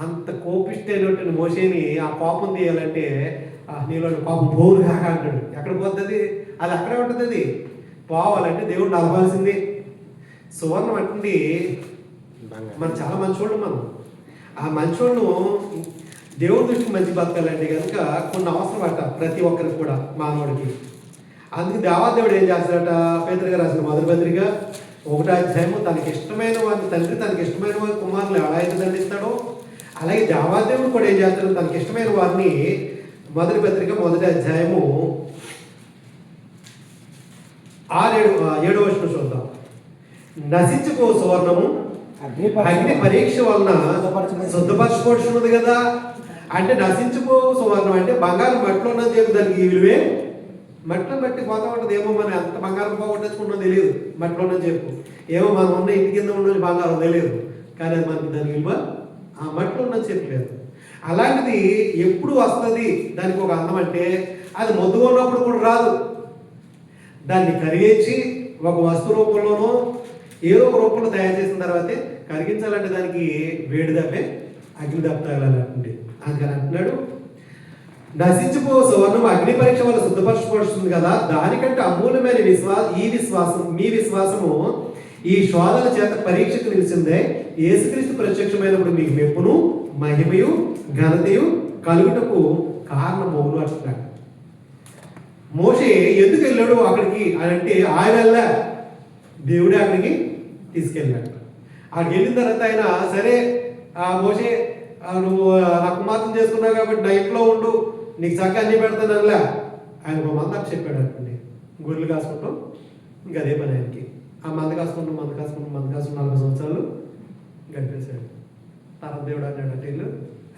అంత కోపిష్టైనటువంటి మోషేని ఆ కోపం తీయాలంటే నీలో కోపం పోరు కాక అంటాడు. ఎక్కడ పోతుంది? అది అక్కడే ఉంటుంది. అది పోవాలంటే దేవుడు నలపాల్సింది. సువర్ణం అంటుంది మనం చాలా మంచోళ్ళు. మనం ఆ మంచోళ్ళు దేవుడి దృష్టికి మంచి బతకాలంటే కనుక కొన్ని అవసరం అట ప్రతి ఒక్కరికి కూడా, మానవుడికి. అందుకే దేవాదేవుడు ఏం చేస్తాడట? పేతురు గారు రాసిన మొదటి పత్రిక ఒకటో అధ్యాయము తనకి ఇష్టమైన వారిని తండ్రి తనకి ఇష్టమైన వారి కుమారులు ఎలా అయితే దండిస్తాడో అలాగే దేవాదేవుడు కూడా ఏం చేస్తాడు, తనకి ఇష్టమైన వారిని మొదటి పత్రిక మొదటి అధ్యాయము 7వ వచనం చూద్దాం. నశించుకో సువర్ణము అగ్ని పరీక్ష వలన శుద్ధపరచుకోవచ్చున్నది కదా. అంటే నశించుకో సువర్ణం అంటే బంగారం మట్టిలో ఉన్నది చెప్పి దానికి ఈ విలువే మట్టిలో బట్టి పోతా ఉంటుంది. ఏమో మనం ఎంత బంగారం పోగొట్టేసుకుంటామో తెలియదు, మట్టిలో ఉన్నది చెప్పు. ఏమో మనం ఉన్న ఇంటి కింద ఉన్నది బంగారం తెలియదు, కానీ అది మనకి దాని విలువ ఆ మట్టిలో ఉన్నది చెప్పలేదు. అలాంటిది ఎప్పుడు వస్తుంది దానికి ఒక అందం అంటే అది మొద్దుగా ఉన్నప్పుడు కూడా రాదు. దాన్ని కరిగించి ఒక వస్తు రూపంలోనో ఏదో ఒక రూపంలో తయారు చేసిన తర్వాతే కరిగించాలంటే దానికి వేడి దప్పే అగ్ని దప్ప తగలాలంటే అందుకని అంటున్నాడు, నశించిపో సువర్ణం అగ్ని పరీక్ష వల్ల శుద్ధపరచబడుతుంది కదా. దానికంటే అమూల్యమైన మీ విశ్వాసము ఈ శోధన చేత పరీక్షకు నిలిచిందే. యేసుక్రీస్తు ప్రత్యక్షమైనప్పుడు మీకు మెప్పును మహిమయు ఘనతయు కలుగుటకు కారణమవును అంటున్నాడు. మోషే ఎందుకు వెళ్ళాడు అక్కడికి అని అంటే ఆయన వెళ్ళా, దేవుడే అక్కడికి తీసుకెళ్ళాడు. అక్కడికి వెళ్ళిన తర్వాత ఆయన సరే మోషే నువ్వు నా కుమార్తెను చేసుకున్నావు కాబట్టి నా ఇంట్లో ఉండు, నీకు చక్కగా అన్ని పెడతానలా ఆయన ఒక మంద చెప్పాడు అనుకోండి. గొర్రెలు కాసుకుంటాం ఇంకా అదే పని ఆయనకి. ఆ మంద కాసుకుంటాం 40 సంవత్సరాలు గడిపేశాడు. తర్వాత దేవుడు అన్నాడు అంటే వీళ్ళు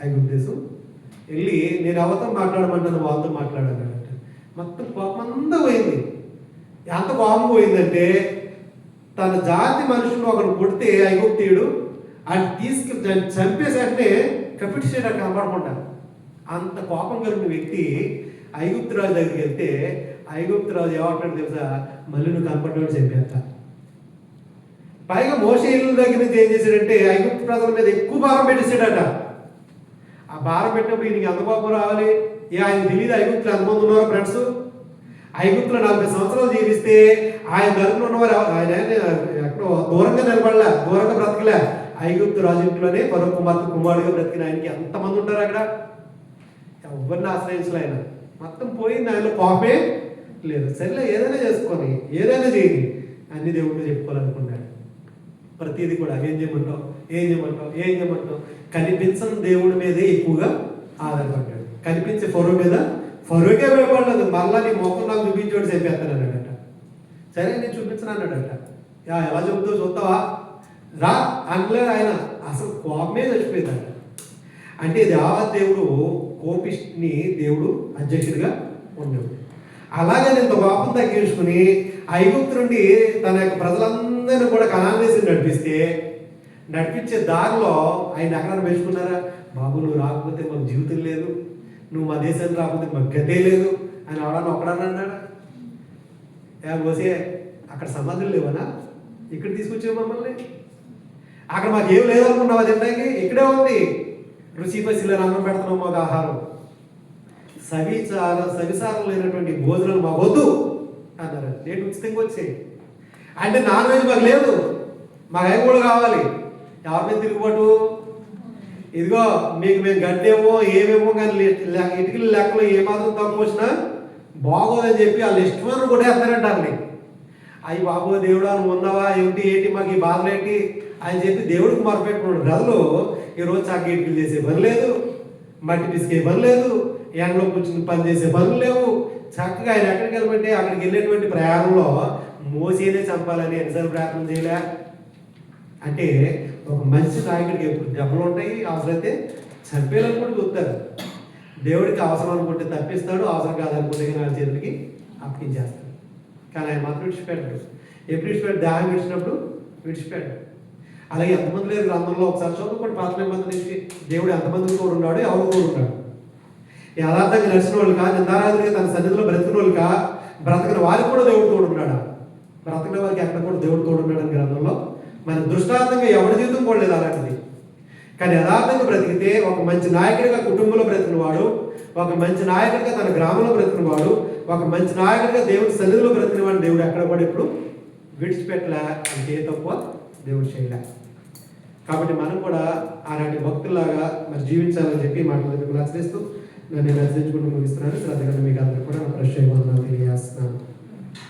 ఐగుప్తు దేశం వెళ్ళి నేను ఎవరితో మాట్లాడమంటాను వాళ్ళతో మాట్లాడానంట. మొత్తం కోపం అంతా పోయింది. ఎంత కోపం పోయిందంటే తన జాతి మనుషులు ఒకడు పుడితే ఐగుప్తీయుడు అది తీసుకెళ్ళి చంపేసంటే కపిటిసేట కనపడకుండా అంత కోపం కలిగిన వ్యక్తి ఐగుప్తురాజు దగ్గరికి వెళ్తే ఐగుప్తురాజు ఏమంటాడు తెలుసా, మళ్ళీ నువ్వు కనపడ్డాడు చెప్పేంత. పైగా మోషే ఇల్లు దగ్గర నుంచి ఏం చేశాడంటే ఐగుప్తు ప్రజల మీద ఎక్కువ భారం పెట్టేసాడట. ఆ భారం పెట్టినప్పుడు ఈయనకి ఎంత కోపం రావాలి. ఆయన తెలియదు ఐగుప్తులు ఎంతమంది ఉన్నారో ఫ్రెండ్స్. ఐగుప్తులో 40 సంవత్సరాలు జీవిస్తే ఆయన తరపున ఉన్నవారు ఆయన ఎక్కడో దూరంగా నిలబడలే, దూరంగా బ్రతకలే. ఐగుప్తు రాజు ఇంట్లోనే మరో కుమారుడిగా బ్రతికిన ఆయనకి ఎంతమంది ఉంటారు అక్కడ. ఎవరిని ఆశ్రయించలే ఆయన. మొత్తం పోయింది, ఆయనలో కోపమే లేదు. సరేలే ఏదైనా చేసుకొని ఏదైనా చేయండి అన్ని దేవుడిని చెప్పుకోవాలనుకున్నాడు. ప్రతిదీ కూడా ఏం చేయమంటావు కనిపించని దేవుడి మీదే ఎక్కువగా ఆధారపడ్డాడు. కనిపించే ఫరో మీద ఫరోకే భయపడలేదు. మళ్ళా నీ మొక్కలు నాకు చూపించోడు చెప్పేస్తాను అన్నాడట. సరే నేను చూపించను అన్నాడట. ఎలా చెబుతావు చూస్తావా రా అనలేదు ఆయన. అసలు కోపమే చచ్చిపోయిందట. అంటే దేవుడు కోపిష్ని దేవుడు అధ్యక్షుడిగా ఉండేవాడు. అలాగే ఇంత కోపం తగ్గించుకుని ఐగుప్తు నుండి తన యొక్క ప్రజలందరినీ కూడా కనాన్ దేశం నడిపించే దారిలో ఆయన ఎక్కడైనా పెంచుకున్నారా, బాబు నువ్వు రాకపోతే మాకు జీవితం లేదు, నువ్వు మా దేశానికి రాకపోతే మాకు గతే లేదు అని అవడాన్ని ఒక్కడన్నా అన్నాడా? పోసే అక్కడ సమాధులు లేవనా, ఇక్కడ తీసుకొచ్చావు మమ్మల్ని, అక్కడ మాకు ఏం లేదనుకున్నావా తినడానికి, ఇక్కడే ఉంది రుచి పసిలో అన్నం పెడుతున్నావు మాకు ఆహారం, సవిసారం లేనటువంటి భోజనాలు మాకు వద్దు అన్నారు. నేను ఉచితంగా వచ్చాయి అంటే నాన్ వెజ్ మాకు లేదు, మాకు అవి కూడా కావాలి. ఎవరి మీద తిరుగుబాటు, ఇదిగో మీకు మేము గడ్డేమో ఏమేమో కానీ ఇటుకల లెక్కలో ఏమాత్రం తక్కువ వచ్చినా బాగోదని చెప్పి వాళ్ళు ఇష్టమైన కూడా వేస్తారంటారు. అవి బాబు దేవుడా నువ్వు ఉన్నావా ఏంటి మాకు ఈ బాధలు ఏంటి అని చెప్పి దేవుడికి మొరపెట్టుకున్నాడు. ప్రజలు ఈరోజు చక్క ఇటుకలు చేసే పని లేదు, మట్టి పిసికే పని లేదు, ఎండలో కూర్చుని పని చేసే పనులు లేవు. చక్కగా ఆయన ఎక్కడికి వెళ్ళమంటే అక్కడికి వెళ్ళేటువంటి ప్రయాణంలో మోసేనే చంపాలని ఎన్నిసార్లు ప్రయత్నం చేయలే. అంటే ఒక మంచి నాయకుడికి ఎప్పుడు దెబ్బలు ఉంటాయి, అవసరమైతే చంపేయాలని కూడా చూస్తారు. దేవుడికి అవసరం అనుకుంటే తప్పిస్తాడు, అవసరం కాదనుకుంటే నా చేతులకి అప్పగించేస్తాడు. కానీ ఆయన మాత్రం విడిచిపెట్టాడు. ఎప్పుడు విడిచిపెట్టాడు? దాహం విడిచినప్పుడు విడిచిపెట్టాడు. అలాగే ఎంతమంది లేరు గ్రంథంలో ఒకసారి చదువుకోండి. పాత నిబంధన నుంచి దేవుడు ఎంతమంది కూడా ఉన్నాడు, ఎవరు కూడా ఉన్నాడు. యథార్థంగా నడిచిన వాళ్ళు కా, నిందారాధనగా తన సన్నిధిలో బ్రతికిన వాళ్ళు కా, బ్రతకిన వారికి కూడా దేవుడు తోడున్నాడు. బ్రతికిన వారికి ఎక్కడ కూడా దేవుడు తోడున్నాడు అని గ్రంథంలో. మన దృష్టార్థంగా ఎవరి జీవితం కూడా లేదు అలాంటిది. కానీ యథార్థంగా బ్రతికితే ఒక మంచి నాయకుడిగా కుటుంబంలో బ్రతికిన వాడు, ఒక మంచి నాయకుడిగా తన గ్రామంలో బ్రతికిన వాడు, ఒక మంచి నాయకుడిగా దేవుడి సన్నిధిలో బ్రతికిన వాడు దేవుడు ఎక్కడ కూడా ఇప్పుడు విడిచిపెట్టలే. అంటే తక్కువ దేవుడు చేయలే. కాబట్టి మనం కూడా అలాంటి భక్తుల్లాగా మరి జీవించాలని చెప్పి మాటలు ఆచరిస్తూ నన్ను ఆచరించుకుంటూ ముగిస్తున్నాను. శ్రద్ధగా మీకు అందరూ కూడా నా ప్రశ్న తెలియజేస్తున్నాను.